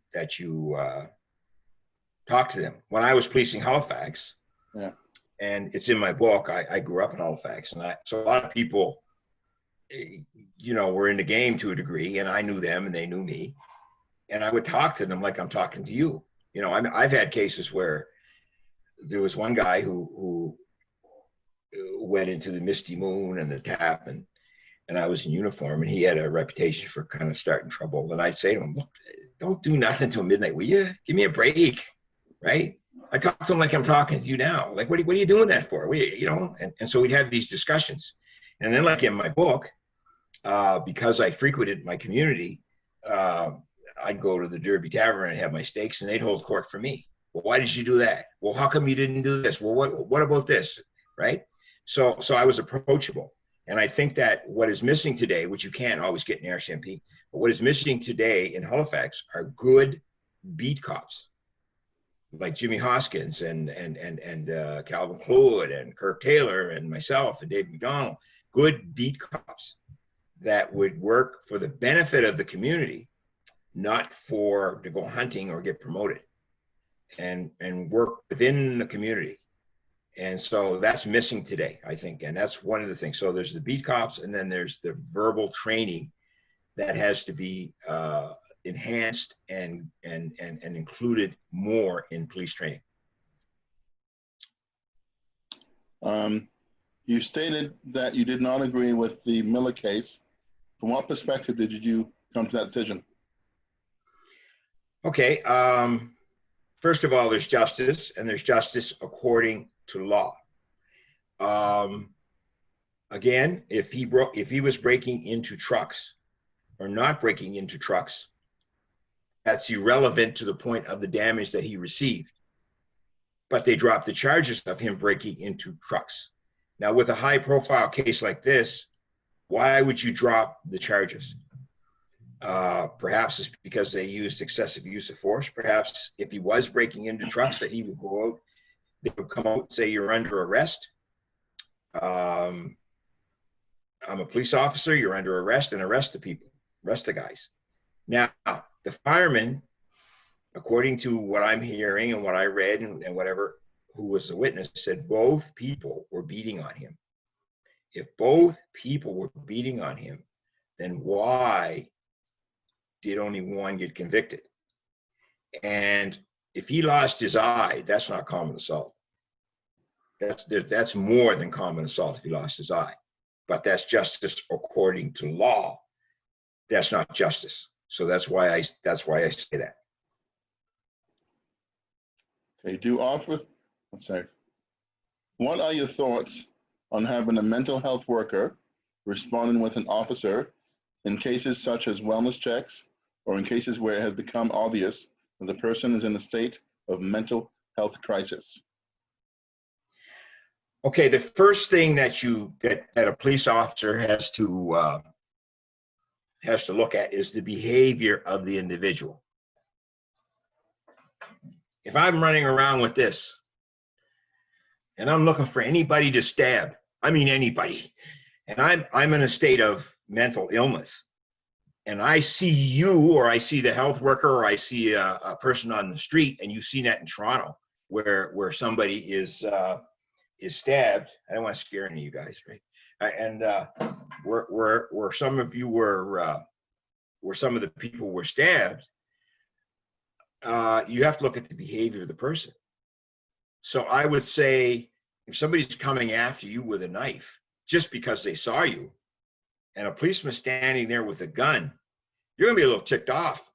talk to them. When I was policing Halifax, yeah, and it's in my book, I grew up in Halifax, and so a lot of people, were in the game to a degree, and I knew them and they knew me, and I would talk to them like I'm talking to you. I've had cases where there was one guy who went into the Misty Moon and the Tap, and I was in uniform, and he had a reputation for kind of starting trouble. And I'd say to him, look, don't do nothing until midnight, will you? Give me a break, right? I talk to him like I'm talking to you now. Like, what are you doing that for? You know, and so we'd have these discussions. And then, like in my book, because I frequented my community, I'd go to the Derby Tavern and have my steaks, and they'd hold court for me. Well, why did you do that? Well, how come you didn't do this? Well, what about this? Right? So I was approachable. And I think that what is missing today, which you can't always get in Rcmp, but what is missing today in Halifax are good beat cops, like Jimmy Hoskins and Calvin Cloud and Kirk Taylor and myself and Dave McDonald. Good beat cops that would work for the benefit of the community, not to go hunting or get promoted, and work within the community. And so that's missing today, I think. And that's one of the things. So there's the beat cops, and then there's the verbal training that has to be enhanced and included more in police training. You stated that you did not agree with the Miller case. From what perspective did you come to that decision? Okay. First of all, there's justice, and there's justice according to law. Again, if he was breaking into trucks or not breaking into trucks, that's irrelevant to the point of the damage that he received. But they dropped the charges of him breaking into trucks. Now, with a high-profile case like this, why would you drop the charges? Perhaps it's because they used excessive use of force. Perhaps if he was breaking into trucks, that he would go out, they would come out and say, you're under arrest. I'm a police officer, you're under arrest, and arrest the people, arrest the guys. Now, the fireman, according to what I'm hearing and what I read and whatever, who was the witness, said both people were beating on him. If both people were beating on him, then why did only one get convicted? And if he lost his eye, that's not common assault. That's more than common assault if he lost his eye. But that's justice according to law. That's not justice. So that's why I say that. Okay, what are your thoughts on having a mental health worker responding with an officer in cases such as wellness checks, or in cases where it has become obvious that the person is in a state of mental health crisis? Okay, the first thing that a police officer has to look at is the behavior of the individual. If I'm running around with this and I'm looking for anybody to stab, I mean anybody, and I'm in a state of mental illness, and I see you, or I see the health worker, or I see a person on the street, and you've seen that in Toronto where somebody is stabbed. I don't want to scare any of you guys, right? And where some of you where some of the people were stabbed, you have to look at the behavior of the person. So I would say, if somebody's coming after you with a knife just because they saw you, and a policeman standing there with a gun, you're gonna be a little ticked off.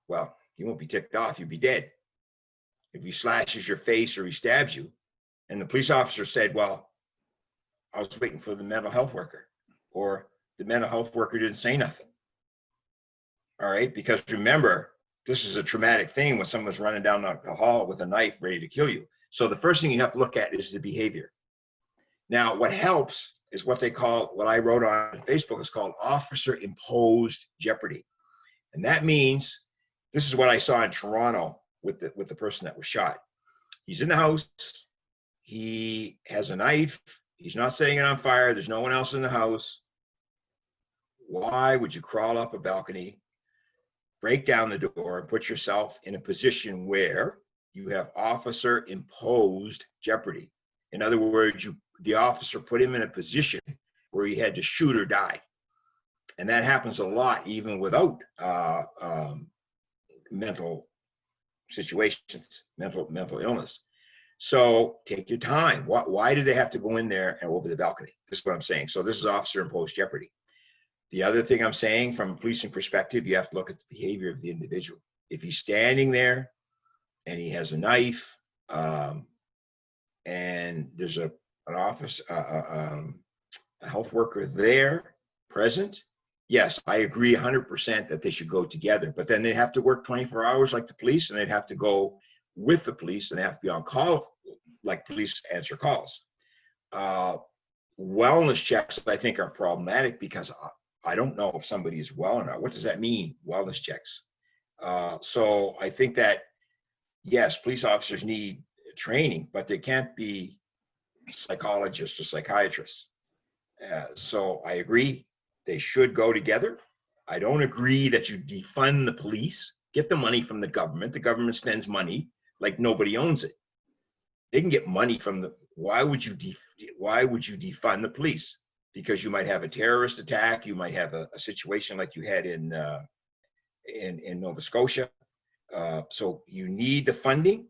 Well, you won't be ticked off, you'll be dead. If he slashes your face or he stabs you, and the police officer said, well, I was waiting for the mental health worker, or the mental health worker didn't say nothing. All right, because remember, this is a traumatic thing when someone's running down the hall with a knife ready to kill you. So the first thing you have to look at is the behavior. Now, what helps is what I wrote on Facebook is called officer imposed jeopardy. And that means, this is what I saw in Toronto with the person that was shot. He's in the house, he has a knife, he's not setting it on fire, there's no one else in the house. Why would you crawl up a balcony, break down the door, and put yourself in a position where you have officer imposed jeopardy? In other words, the officer put him in a position where he had to shoot or die. And that happens a lot even without mental situations, mental illness. So take your time. Why do they have to go in there and over the balcony? This is what I'm saying. So this is officer imposed jeopardy. The other thing I'm saying from a policing perspective, you have to look at the behavior of the individual. If he's standing there and he has a knife, and there's an office, a health worker there present, yes, I agree 100% that they should go together, but then they have to work 24 hours like the police, and they'd have to go with the police, and they have to be on call like police answer calls. Wellness checks, I think, are problematic because I don't know if somebody is well or not. What does that mean, wellness checks? So I think that, yes, police officers need training, but they can't be psychologists or psychiatrists. So I agree, they should go together. I don't agree that you defund the police. Get the money from the government. The government spends money like nobody owns it. They can get money from the. Why would you defund the police? Because you might have a terrorist attack. You might have a situation like you had in Nova Scotia. So you need the funding,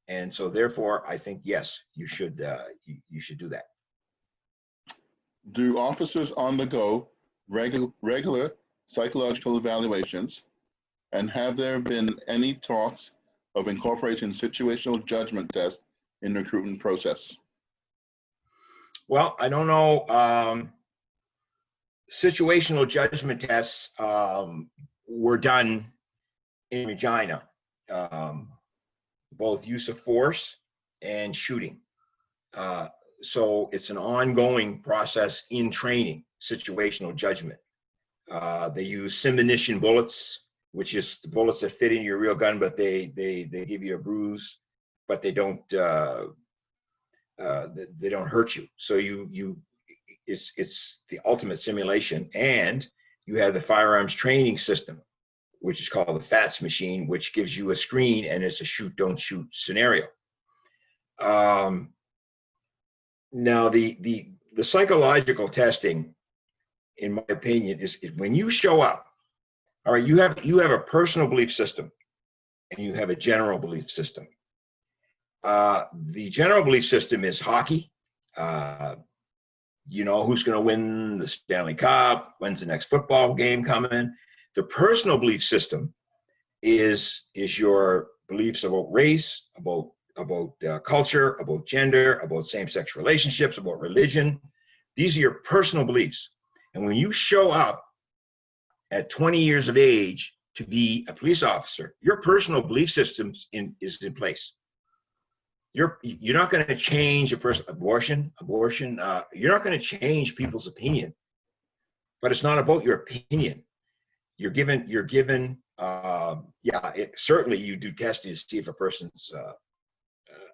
and so therefore, I think yes, you should do that. Do officers undergo regular psychological evaluations, and have there been any talks of incorporating situational judgment tests in the recruitment process? Well, I don't know. Situational judgment tests were done in Regina, both use of force and shooting. So it's an ongoing process in training, situational judgment. They use simunition bullets, which is the bullets that fit in your real gun, but they give you a bruise, but they don't hurt you. So it's the ultimate simulation. And you have the firearms training system, which is called the FATS machine, which gives you a screen, and it's a shoot, don't shoot scenario. Now the psychological testing, in my opinion, is when you show up. All right, you have a personal belief system, and you have a general belief system. The general belief system is hockey. You know who's going to win the Stanley Cup, when's the next football game coming. The personal belief system is your beliefs about race, about culture, about gender, about same-sex relationships, about religion. These are your personal beliefs. And when you show up at 20 years of age to be a police officer, your personal belief system is in place. You're not going to change a person. Abortion. You're not going to change people's opinion, but it's not about your opinion. You're given. Certainly you do testing to see if a person's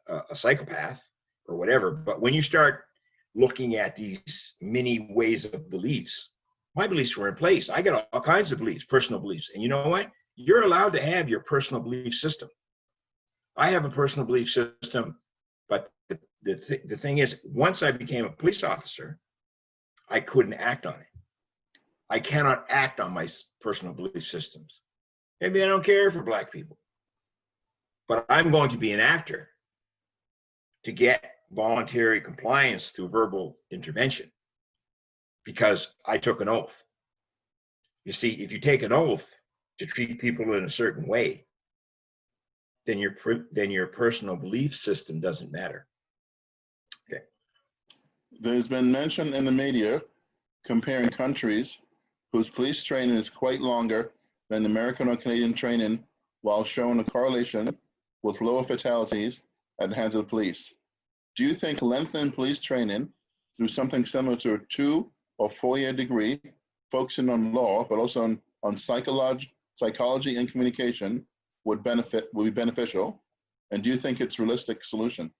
a psychopath or whatever. But when you start looking at these many ways of beliefs, my beliefs were in place. I got all kinds of beliefs, personal beliefs. And you know what? You're allowed to have your personal belief system. I have a personal belief system, but the thing is, once I became a police officer, I couldn't act on it. I cannot act on my personal belief systems. Maybe I don't care for Black people, but I'm going to be an actor to get voluntary compliance through verbal intervention because I took an oath. You see, if you take an oath to treat people in a certain way, then your personal belief system doesn't matter. Okay. There's been mention in the media comparing countries whose police training is quite longer than American or Canadian training, while showing a correlation with lower fatalities at the hands of the police. Do you think lengthening police training through something similar to a 2 or 4 year degree, focusing on law, but also on psychology and communication would be beneficial? And do you think it's a realistic solution?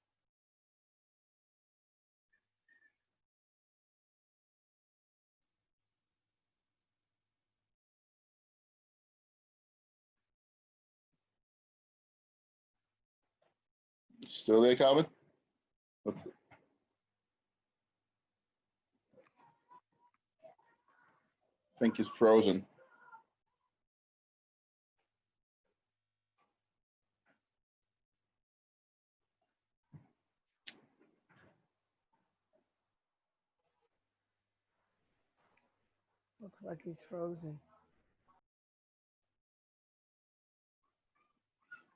Still there, Calvin? I think he's frozen. Looks like he's frozen.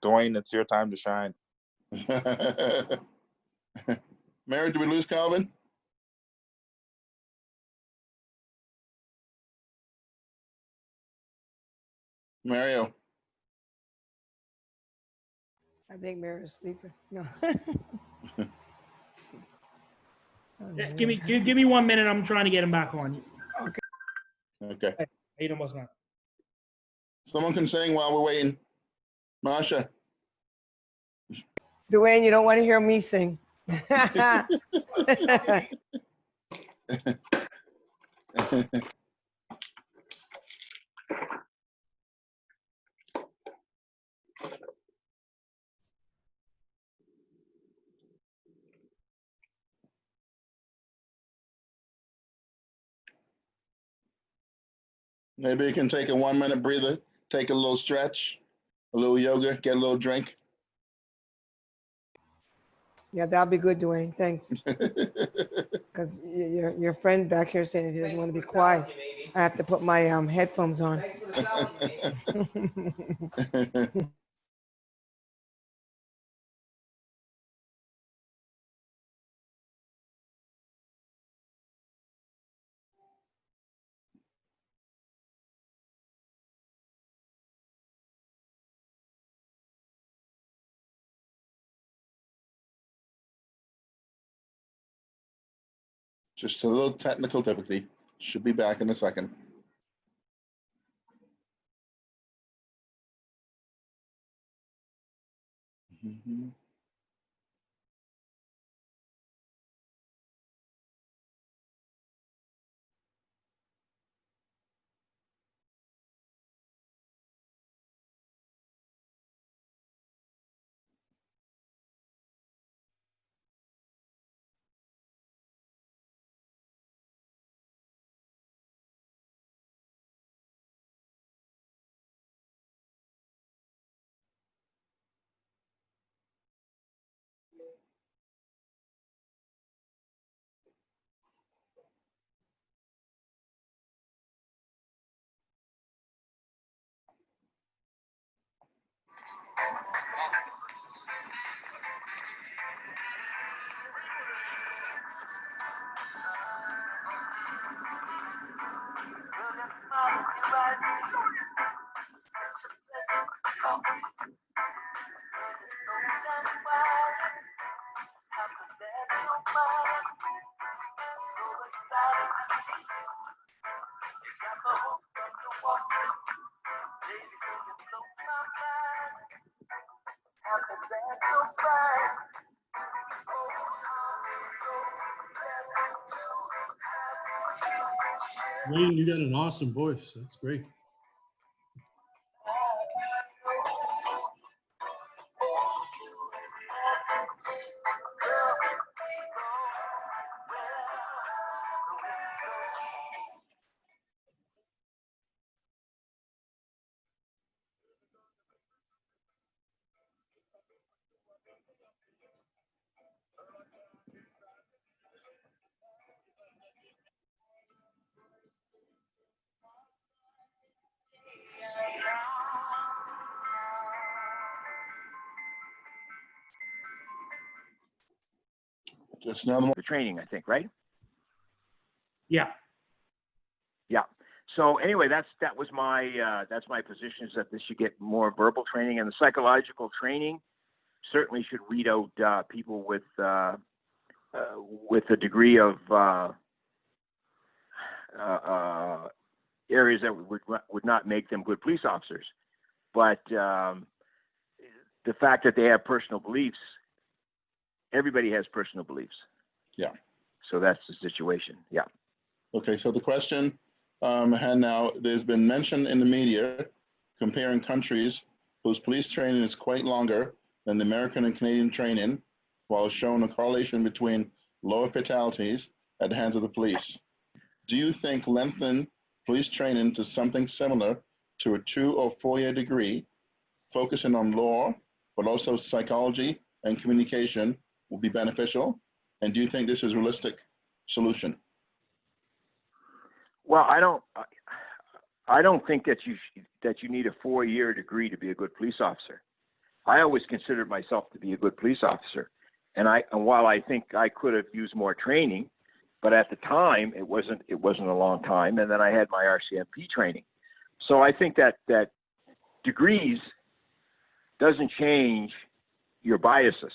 Dwayne, it's your time to shine. Mary, did we lose Calvin? Mario. I think Mary's sleeping. No. Just give me 1 minute. I'm trying to get him back on. Okay. He almost not. Someone can sing while we're waiting. Masha. Dwayne, you don't want to hear me sing. Maybe you can take a 1 minute breather, take a little stretch, a little yoga, get a little drink. Yeah, that'll be good, Dwayne. Thanks. Because your friend back here saying he doesn't want to be quiet. I have to put my headphones on. Just a little technical difficulty. Should be back in a second. Mhm. Wayne, you got an awesome voice. That's great. Just another one. The training, I think, right? Yeah. Yeah. So anyway, that was my position, is that this should get more verbal training, and the psychological training certainly should weed out people with a degree of areas that would not make them good police officers. But the fact that they have personal beliefs, everybody has personal beliefs. Yeah. So that's the situation. Yeah. Okay, so the question and now there's been mention in the media comparing countries whose police training is quite longer than the American and Canadian training, while showing a correlation between lower fatalities at the hands of the police. Do you think lengthening police training to something similar to a 2 or 4 year degree, focusing on law, but also psychology and communication, will be beneficial? And do you think this is a realistic solution? Well, I don't think that you need a 4-year degree to be a good police officer. I always considered myself to be a good police officer, and while I think I could have used more training, but at the time it wasn't a long time, and then I had my RCMP training. So I think that degrees doesn't change your biases.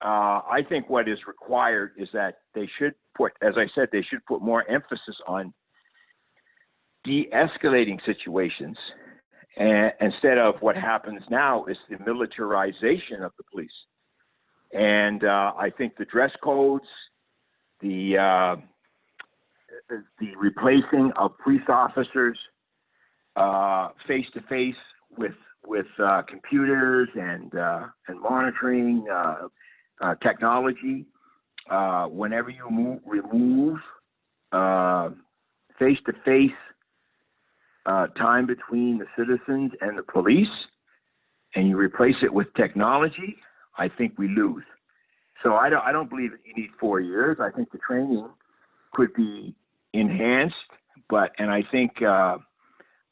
I think what is required is that they should put, as I said, they should put more emphasis on de-escalating situations, and instead of what happens now is the militarization of the police. And I think the dress codes, the replacing of police officers face to face with computers and monitoring technology. Whenever you remove face to face time between the citizens and the police, and you replace it with technology, I think we lose. So I don't believe that you need 4 years. I think the training could be enhanced, and I think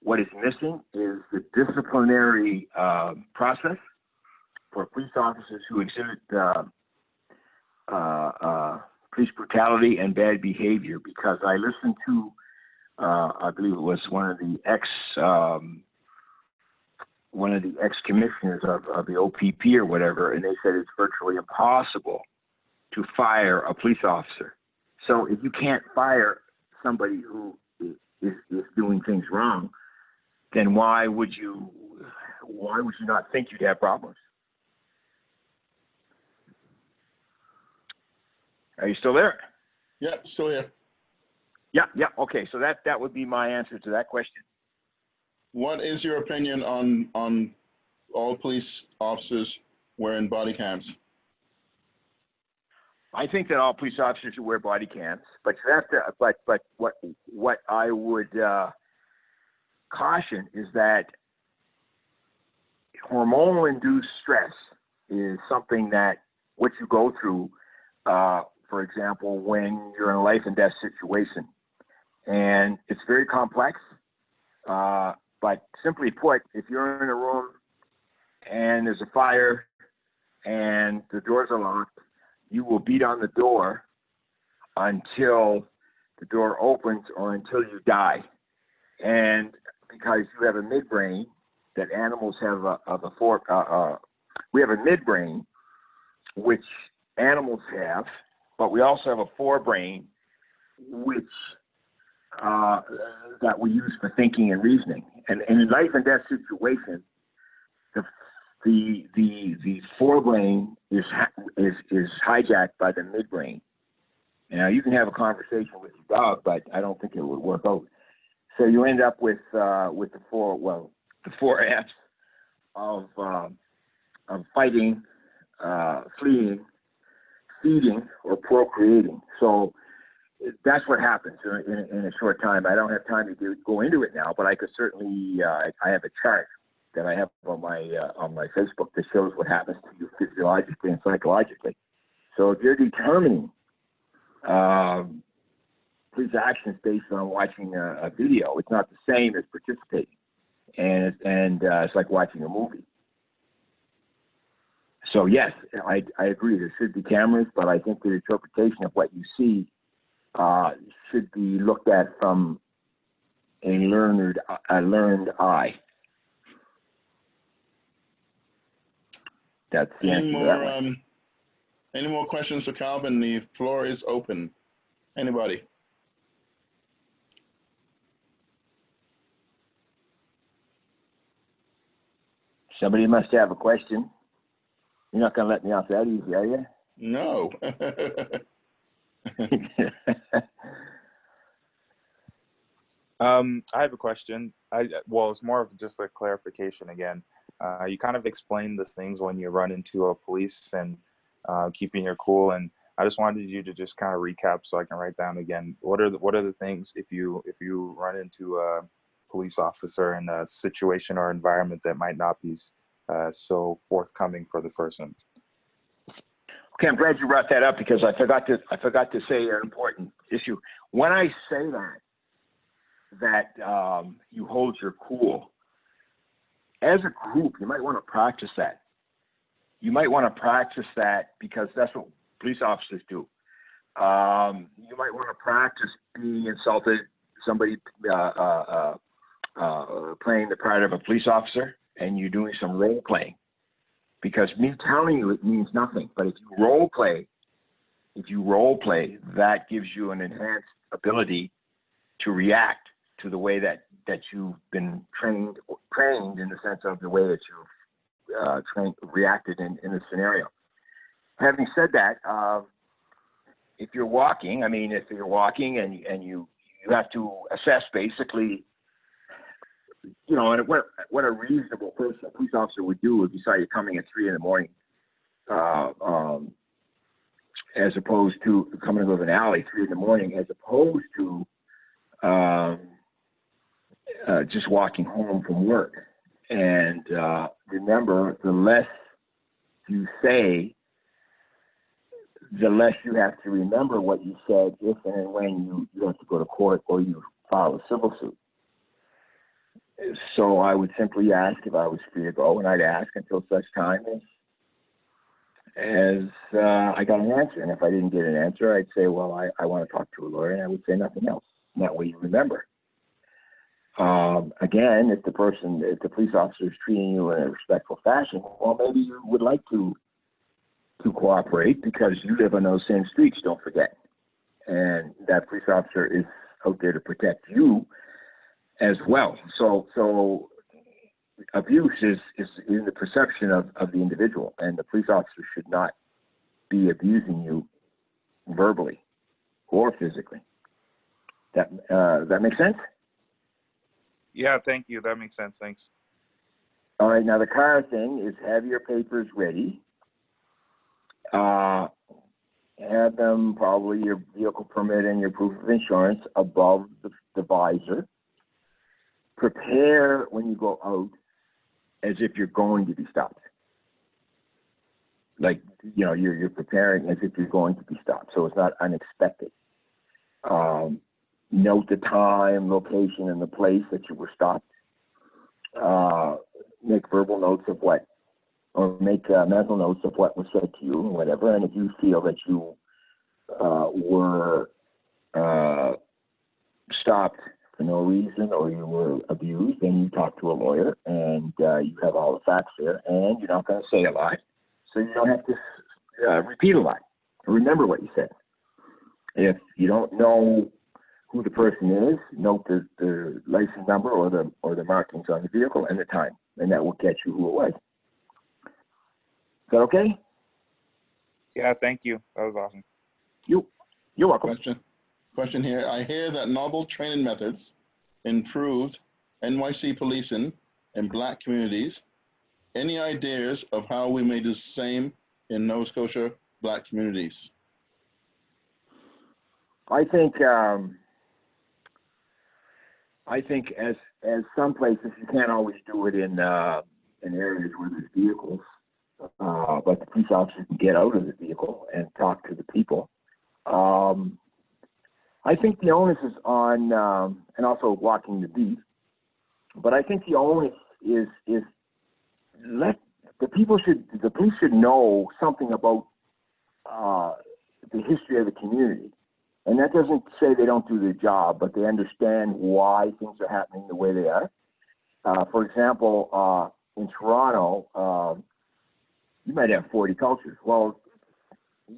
what is missing is the disciplinary process for police officers who exhibit police brutality and bad behavior. Because I listened to, I believe it was one of the ex-commissioners of the OPP or whatever, and they said it's virtually impossible to fire a police officer. So if you can't fire somebody who is doing things wrong, then why would you not think you'd have problems? Are you still there? Yeah, still here. Yeah. Okay, so that would be my answer to that question. What is your opinion on all police officers wearing body cams? I think that all police officers should wear body cams, but you have to. But what I would caution is that hormonal-induced stress is something that what you go through. For example, when you're in a life and death situation, and it's very complex. But simply put, if you're in a room and there's a fire and the doors are locked, you will beat on the door until the door opens or until you die. And because you have a midbrain that animals have we have a midbrain, which animals have, but we also have a forebrain, which that we use for thinking and reasoning. And in life and death situation, the forebrain is hijacked by the midbrain. Now you can have a conversation with your dog, but I don't think it would work out. So you end up with the four F's of fighting, fleeing, feeding, or procreating. So that's what happens in a short time. I don't have time to go into it now, but I could certainly. I have a chart that I have on my Facebook that shows what happens to you physiologically and psychologically. So if you're determining police actions based on watching a video, it's not the same as participating, and it's like watching a movie. So yes, I agree. There should be cameras, but I think the interpretation of what you see should be looked at from a learned eye. That's the answer to that one. Any more questions for Calvin? The floor is open. Anybody? Somebody must have a question. You're not going to let me off that easy, are you? No. I have a question. Well, it's more of just a clarification again. You kind of explained the things when you run into a police and keeping your cool, and I just wanted you to just kind of recap so I can write down again. What are the things if you run into a police officer in a situation or environment that might not be so forthcoming for the person? Okay, I'm glad you brought that up because I forgot to say an important issue. When I say that, that you hold your cool. As a group, you might want to practice that. You might want to practice that because that's what police officers do. You might want to practice being insulted, somebody playing the part of a police officer, and you're doing some role playing. Because me telling you it means nothing, but if you role play, that gives you an enhanced ability to react to the way that you've been trained in the sense of the way that you've reacted in a scenario. Having said that, if you're walking and you have to assess basically, you know, and what a reasonable person, a police officer would do if you saw you coming at 3 a.m, as opposed to coming out of an alley 3 a.m, as opposed to just walking home from work. And remember, the less you say, the less you have to remember what you said if and when you have to go to court or you file a civil suit. So I would simply ask if I was free to go, and I'd ask until such time as I got an answer. And if I didn't get an answer, I'd say, well, I want to talk to a lawyer, and I would say nothing else. And that way you remember. Again, if the police officer is treating you in a respectful fashion, well, maybe you would like to cooperate because you live on those same streets, don't forget. And that police officer is out there to protect you as well. So abuse is in the perception of the individual, and the police officer should not be abusing you verbally or physically. That makes sense? Yeah, thank you. That makes sense. Thanks. All right, now the car thing is have your papers ready. Have them, probably your vehicle permit and your proof of insurance above the visor. Prepare when you go out as if you're going to be stopped. Like, you know, you're preparing as if you're going to be stopped, so it's not unexpected. Note the time, location, and the place that you were stopped. Make verbal notes of what, or make mental notes of what was said to you and whatever. And if you feel that you were stopped for no reason or you were abused, then you talk to a lawyer and you have all the facts there, and you're not going to say a lot, so you don't have to repeat a lot. Remember what you said. If you don't know who the person is, note the license number or the markings on the vehicle and the time, and that will get you who it was. Is that okay? Yeah, thank you. That was awesome. You're welcome. Question here. I hear that novel training methods improved NYC policing in Black communities. Any ideas of how we may do the same in Nova Scotia Black communities? I think as some places you can't always do it in areas where there's vehicles, but the police officer can get out of the vehicle and talk to the people. I think the onus is on, and also walking the beat, but I think the onus is the police should know something about the history of the community. And that doesn't say they don't do their job, but they understand why things are happening the way they are. For example, in Toronto, you might have 40 cultures. Well,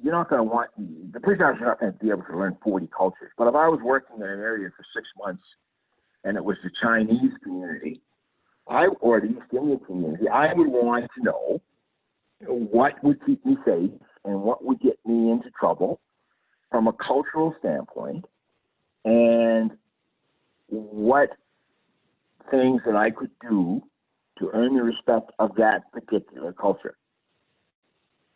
you're not going to want, the police officer is not going to be able to learn 40 cultures. But if I was working in an area for 6 months and it was the Chinese community, or the East Indian community, I would want to know what would keep me safe and what would get me into trouble from a cultural standpoint, and what things that I could do to earn the respect of that particular culture.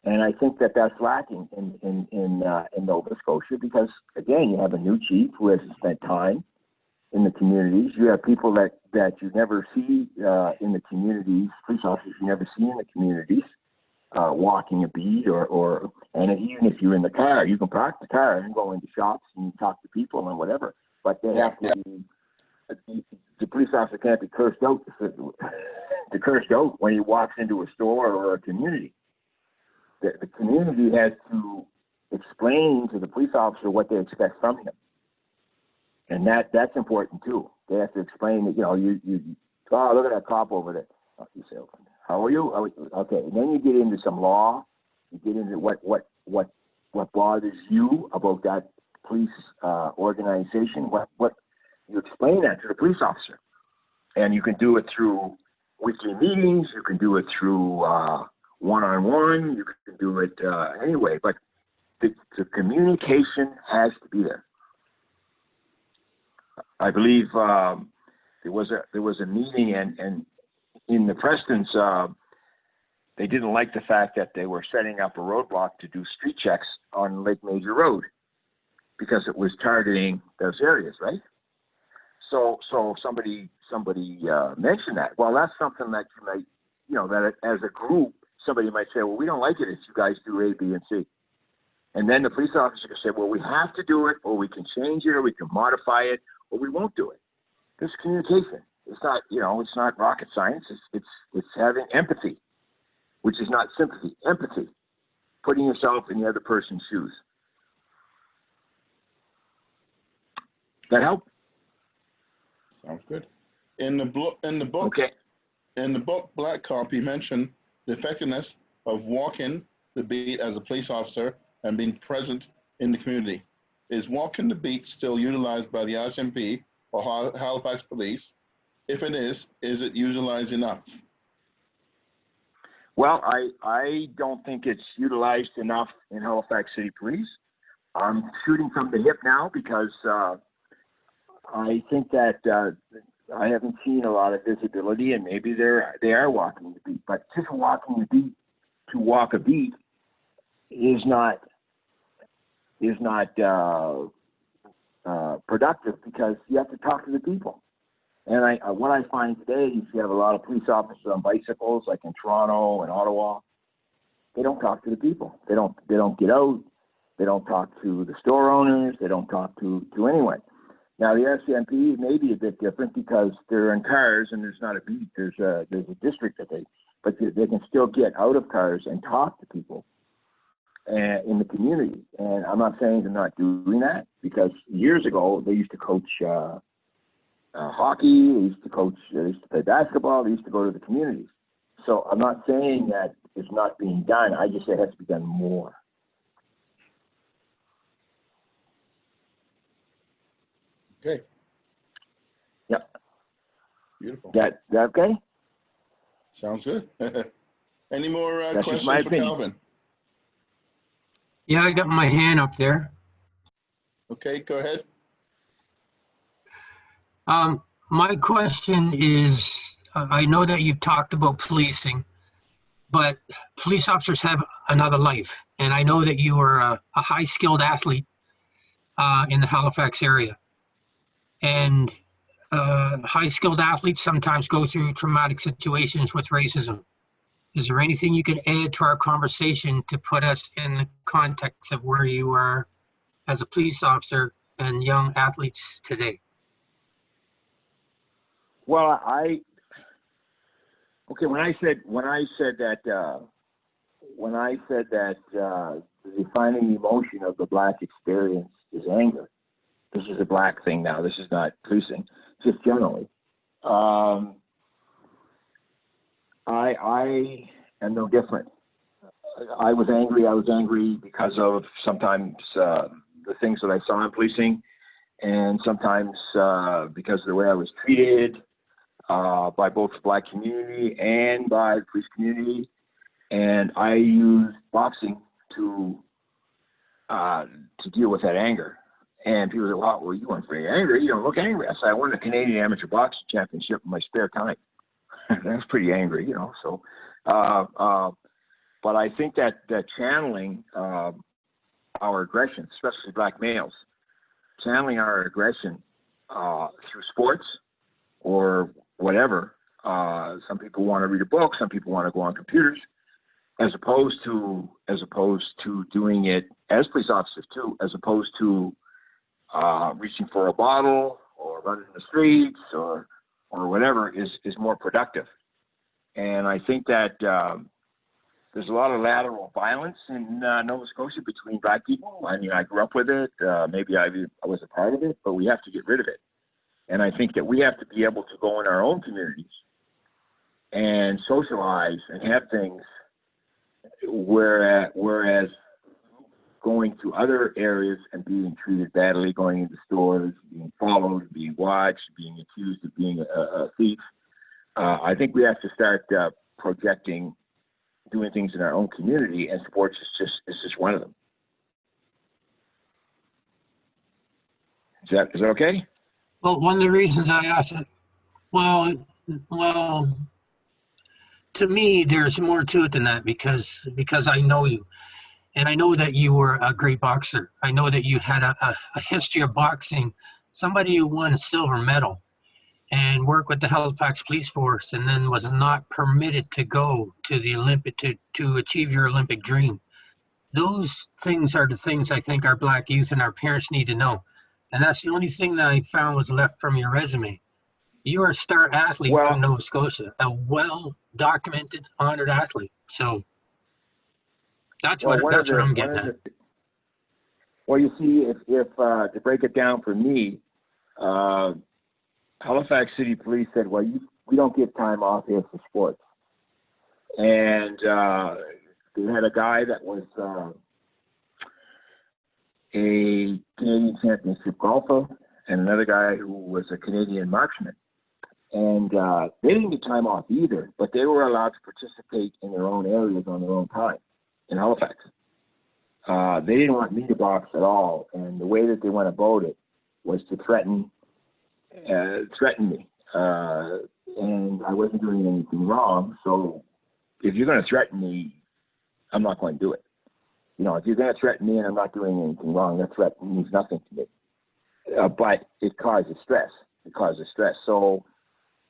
And I think that that's lacking in Nova Scotia because, again, you have a new chief who hasn't spent time in the communities. You have people that you never see in the communities, police officers you never see in the communities, walking a beat and even if you're in the car, you can park the car and go into shops and talk to people and whatever. But they have to be the police officer can't be cursed out when he walks into a store or a community. The community has to explain to the police officer what they expect from him. And that's important too. They have to explain that, you oh, look at that cop over there. Oh, you say, how are you? Okay. And then you get into some law. You get into what bothers you about that police organization. What you explain that to the police officer, and you can do it through weekly meetings. You can do it through one-on-one. You can do it anyway. But the communication has to be there. I believe there was a meeting, and in the Prestons, they didn't like the fact that they were setting up a roadblock to do street checks on Lake Major Road because it was targeting those areas, right? So somebody mentioned that. Well, that's something that you might, that as a group, somebody might say, well, we don't like it if you guys do A, B, and C. And then the police officer can say, well, we have to do it, or we can change it, or we can modify it, or we won't do it. This communication. It's not, it's not rocket science. It's having empathy, which is not sympathy. Empathy, putting yourself in the other person's shoes. That help? Sounds good. In the book, Okay. in the book Black Cop, he mentioned the effectiveness of walking the beat as a police officer and being present in the community. Is walking the beat still utilized by the Rcmp or Halifax Police? If it is it utilized enough? Well, I don't think it's utilized enough in Halifax City Police. I'm shooting from the hip now because I think that I haven't seen a lot of visibility, and maybe they are walking the beat. But just walking the beat to walk a beat is not productive, because you have to talk to the people. And what I find today is you have a lot of police officers on bicycles, like in Toronto and Ottawa. They don't talk to the people. They don't get out. They don't talk to the store owners. They don't talk to anyone. Now the Rcmp may be a bit different because they're in cars and there's not a beat. There's a district but they can still get out of cars and talk to people in the community. And I'm not saying they're not doing that, because years ago they used to coach hockey, they used to play basketball, they used to go to the communities. So I'm not saying that it's not being done. I just say it has to be done more. Okay. Yep. Beautiful. That okay? Sounds good. Any more That's just questions my for opinion. Calvin? Yeah, I got my hand up there. Okay, go ahead. My question is, I know that you've talked about policing, but police officers have another life. And I know that you are a high-skilled athlete in the Halifax area. And high-skilled athletes sometimes go through traumatic situations with racism. Is there anything you can add to our conversation to put us in the context of where you are as a police officer and young athletes today? Well, when I said that the defining emotion of the Black experience is anger. This is a Black thing now. This is not policing, just generally. I am no different. I was angry because of sometimes the things that I saw in policing, and sometimes because of the way I was treated by both the Black community and by the police community. And I used boxing to deal with that anger. And people say, well, you weren't very angry. You don't look angry. I said, I won the Canadian Amateur Boxing Championship in my spare time. That's pretty angry, So, but I think that channeling our aggression, especially Black males, channeling our aggression through sports or whatever. Some people want to read a book. Some people want to go on computers, as opposed to doing it as police officers too, as opposed to reaching for a bottle or running the streets or whatever is more productive. And I think that there's a lot of lateral violence in Nova Scotia between Black people. I mean, I grew up with it. Maybe I was a part of it, but we have to get rid of it. And I think that we have to be able to go in our own communities and socialize and have things, whereas going to other areas and being treated badly, going into stores, being followed, being watched, being accused of being a thief. I think we have to start projecting doing things in our own community, and sports is just one of them. Is that okay? Well, one of the reasons I asked it, well, to me, there's more to it than that because I know you. And I know that you were a great boxer. I know that you had a history of boxing, somebody who won a silver medal and worked with the Halifax Police Force and then was not permitted to go to the Olympic to achieve your Olympic dream. Those things are the things I think our Black youth and our parents need to know. And that's the only thing that I found was left from your resume. You are a star athlete from Nova Scotia, a well-documented, honored athlete. So that's what I'm getting at. Well, you see, if to break it down for me, Halifax City Police said, well, we don't give time off here for sports. And they had a guy that was a Canadian championship golfer and another guy who was a Canadian marksman. And they didn't get time off either, but they were allowed to participate in their own areas on their own time in Halifax. They didn't want me to box at all, and the way that they went about it was to threaten me. And I wasn't doing anything wrong, so if you're going to threaten me, I'm not going to do it. You know, if you're going to threaten me and I'm not doing anything wrong, that threat means nothing to me. But it causes stress. So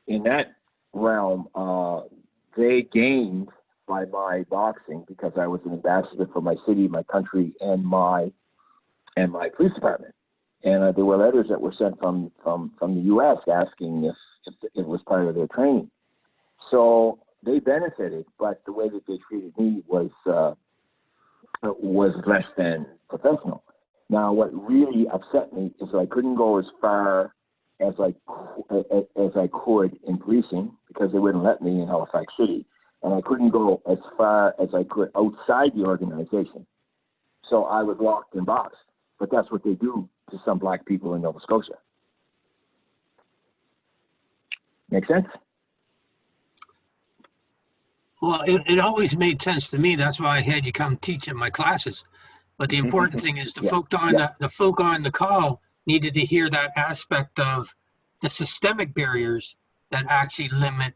in that realm, they gained by my boxing because I was an ambassador for my city, my country, and my police department. And there were letters that were sent from the U.S. asking if it was part of their training. So they benefited, but the way that they treated me was less than professional. Now, what really upset me is that I couldn't go as far as I could in policing because they wouldn't let me in Halifax City, and I couldn't go as far as I could outside the organization. So I was locked and boxed. But that's what they do to some Black people in Nova Scotia. Make sense? Well, it always made sense to me. That's why I had you come teach in my classes. But the important thing is the folk on the call needed to hear that aspect of the systemic barriers that actually limit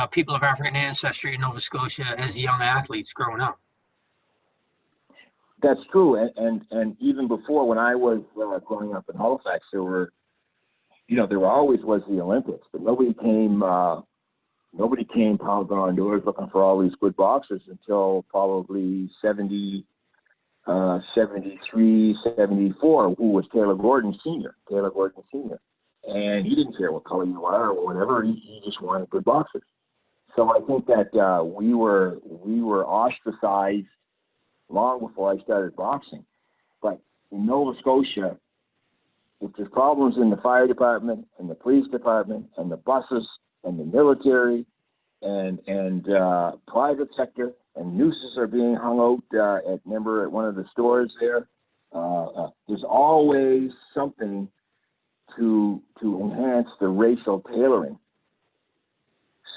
people of African ancestry in Nova Scotia as young athletes growing up. That's true, and even before, when I was growing up in Halifax, there always was the Olympics, but nobody came pounding on doors looking for all these good boxers until probably 73, 74, who was Taylor Gordon Sr., and he didn't care what color you are or whatever, he just wanted good boxers. So I think that we were ostracized long before I started boxing. But in Nova Scotia, if there's problems in the fire department and the police department and the buses and the military and private sector, and nooses are being hung out at one of the stores there, there's always something to enhance the racial tailoring.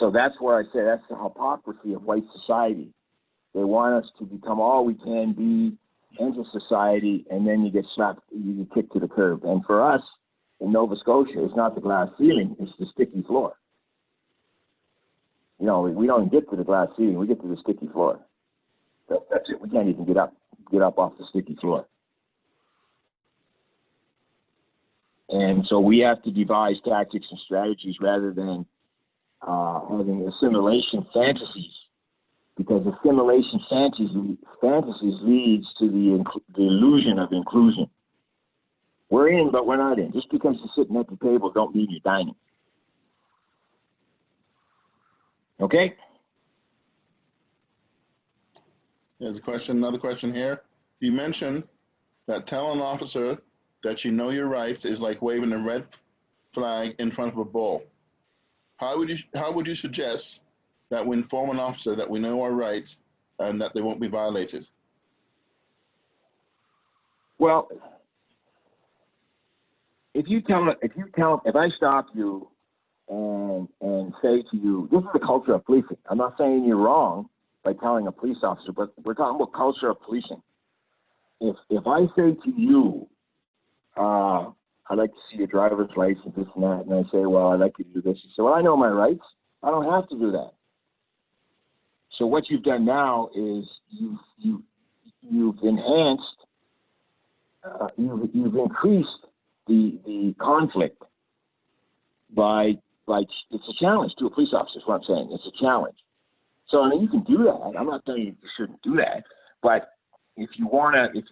So that's where I say that's the hypocrisy of white society. They want us to become all we can be into society, and then you get slapped, you get kicked to the curb. And for us in Nova Scotia, it's not the glass ceiling, it's the sticky floor. You know, we don't get to the glass ceiling, we get to the sticky floor. That's it. We can't even get up off the sticky floor. And so we have to devise tactics and strategies rather than having assimilation fantasies, because assimilation fantasies leads to the illusion of inclusion. We're in, but we're not in. Just because you're sitting at the table don't mean you're dining. Okay? There's a question, another question here. You mentioned that telling an officer that you know your rights is like waving a red flag in front of a bull. How would you suggest that we inform an officer that we know our rights and that they won't be violated? Well, if I stop you and say to you, this is the culture of policing. I'm not saying you're wrong by telling a police officer, but we're talking about culture of policing. If I say to you, I'd like to see your driver's license, this and that, and I say, well, I'd like you to do this. You say, well, I know my rights. I don't have to do that. So what you've done now is you've enhanced, you've increased the conflict by it's a challenge to a police officer. Is what I'm saying. It's a challenge. So I mean, you can do that. I'm not saying you shouldn't do that, but if you want to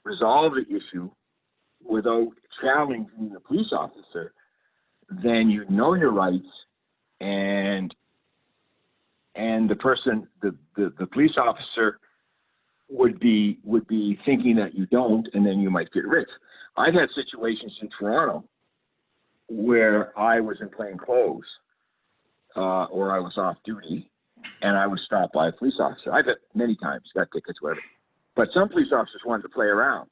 resolve the issue without challenging the police officer, then you know your rights, and the person, the police officer would be thinking that you don't, and then you might get rich. I've had situations in Toronto where I was in plain clothes, or I was off duty, and I was stopped by a police officer. I've had many times, got tickets, whatever. But some police officers wanted to play around.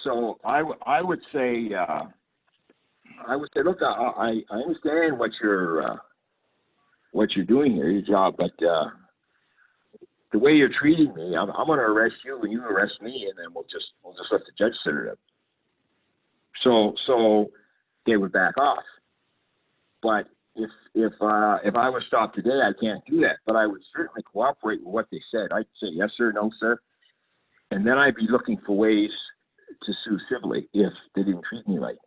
So I would say, look, I understand what you're doing here, your job, but the way you're treating me, I'm going to arrest you and you arrest me, and then we'll just let the judge set it up. So they would back off. But if I was stopped today, I can't do that. But I would certainly cooperate with what they said. I'd say yes sir, no sir, and then I'd be looking for ways to sue civilly if they didn't treat me right.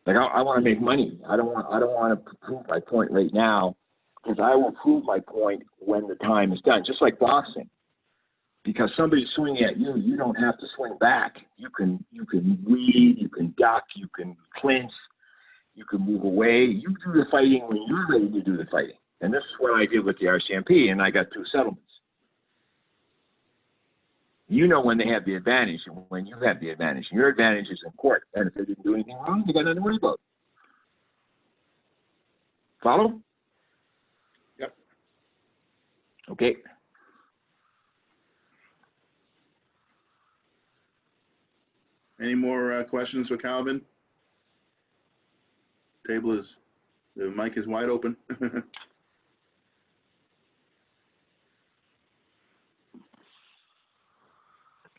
Like I want to make money. I don't want to prove my point right now, because I will prove my point when the time is done. Just like boxing, because somebody's swinging at you, you don't have to swing back. You can weave, you can duck, you can clinch, you can move away. You do the fighting when you're ready to do the fighting. And this is what I did with the Rcmp, and I got 2 settlements. You know when they have the advantage and when you have the advantage. And your advantage is in court. And if they didn't do anything wrong, you got nothing to worry about. Follow? Yep. Okay. Any more questions for Calvin? The mic is wide open.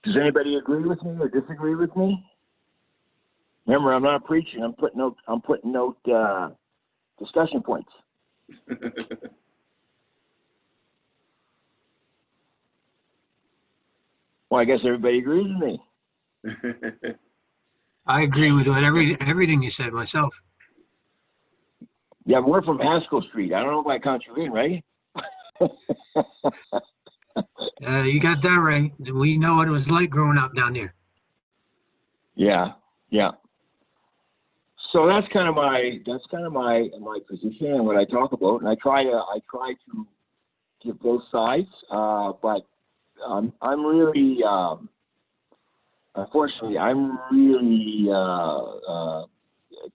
Does anybody agree with me or disagree with me? Remember, I'm not preaching. I'm putting out discussion points. Well, I guess everybody agrees with me. I agree with everything you said myself. Yeah, but we're from Haskell Street. I don't know if I count you in, right? You got that right. We know what it was like growing up down there. Yeah. So that's kind of my position and what I talk about, and I try to give both sides. But I'm really, unfortunately, I'm really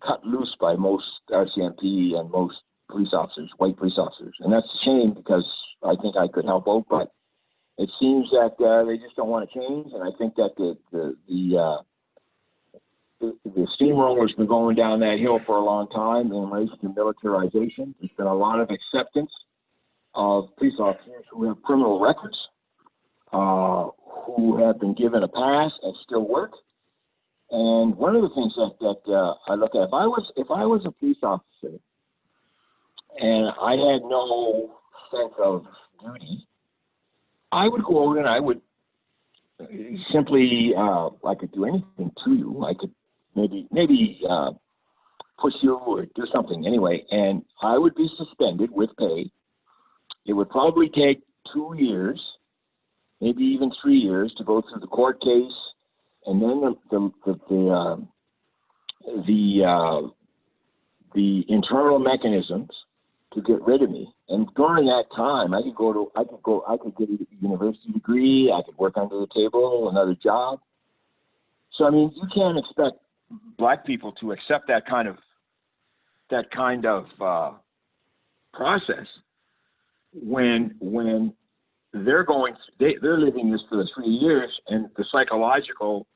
cut loose by most Rcmp and most police officers, white police officers, and that's a shame because I think I could help out, but it seems that they just don't want to change, and I think that the steamroller's been going down that hill for a long time in relation to militarization. There's been a lot of acceptance of police officers who have criminal records, who have been given a pass and still work. And one of the things that I look at, if I was a police officer and I had no sense of duty, I would go out and I would simply, I could do anything to you. I could maybe push you or do something anyway, and I would be suspended with pay. It would probably take 2 years, maybe even 3 years to go through the court case and then the internal mechanisms to get rid of me. And during that time, I could get a university degree, I could work under the table, another job. So I mean, you can't expect Black people to accept that kind of process when they're living this for the 3 years, and the psychological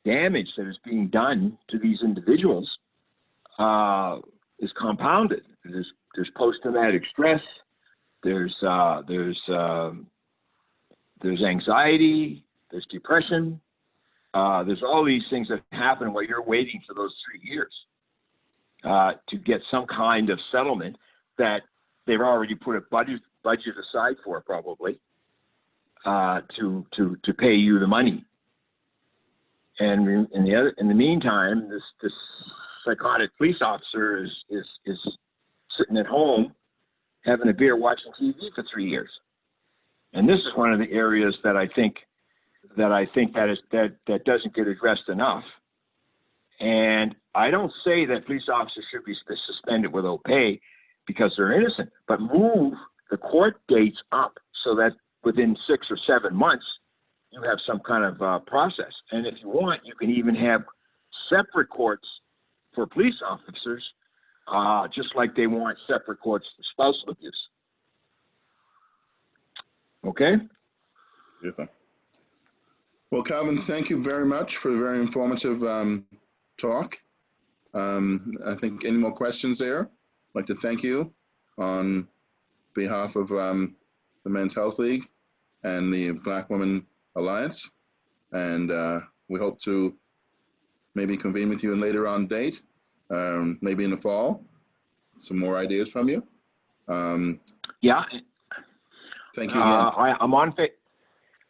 damage that is being done to these individuals is compounded. There's post-traumatic stress. There's anxiety. There's depression. There's all these things that happen while you're waiting for those 3 years to get some kind of settlement that they've already put a budget aside for, probably, to pay you the money. And in the meantime, this psychotic police officer is sitting at home having a beer watching TV for 3 years. And this is one of the areas that I think that doesn't get addressed enough. And I don't say that police officers should be suspended without pay because they're innocent, but move the court dates up so that within 6 or 7 months, you have some kind of process. And if you want, you can even have separate courts for police officers, just like they want separate courts for spousal abuse. Okay? Beautiful. Well, Calvin, thank you very much for a very informative talk. I think any more questions there? I'd like to thank you on behalf of the Men's Health League and the Black Women Alliance. And we hope to maybe convene with you in later on date, maybe in the fall. Some more ideas from you. Yeah. Thank you again. I'm on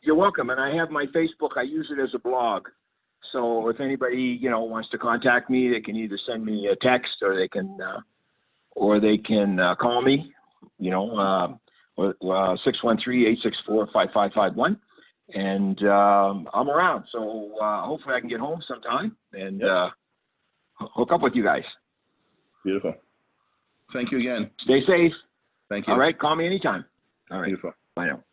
You're welcome. And I have my Facebook. I use it as a blog. So if anybody, wants to contact me, they can either send me a text or they can call me, 613-864-5551. And I'm around. So hopefully I can get home sometime and hook up with you guys. Beautiful. Thank you again. Stay safe. Thank you. All right. Call me anytime. All right. Beautiful. Bye now.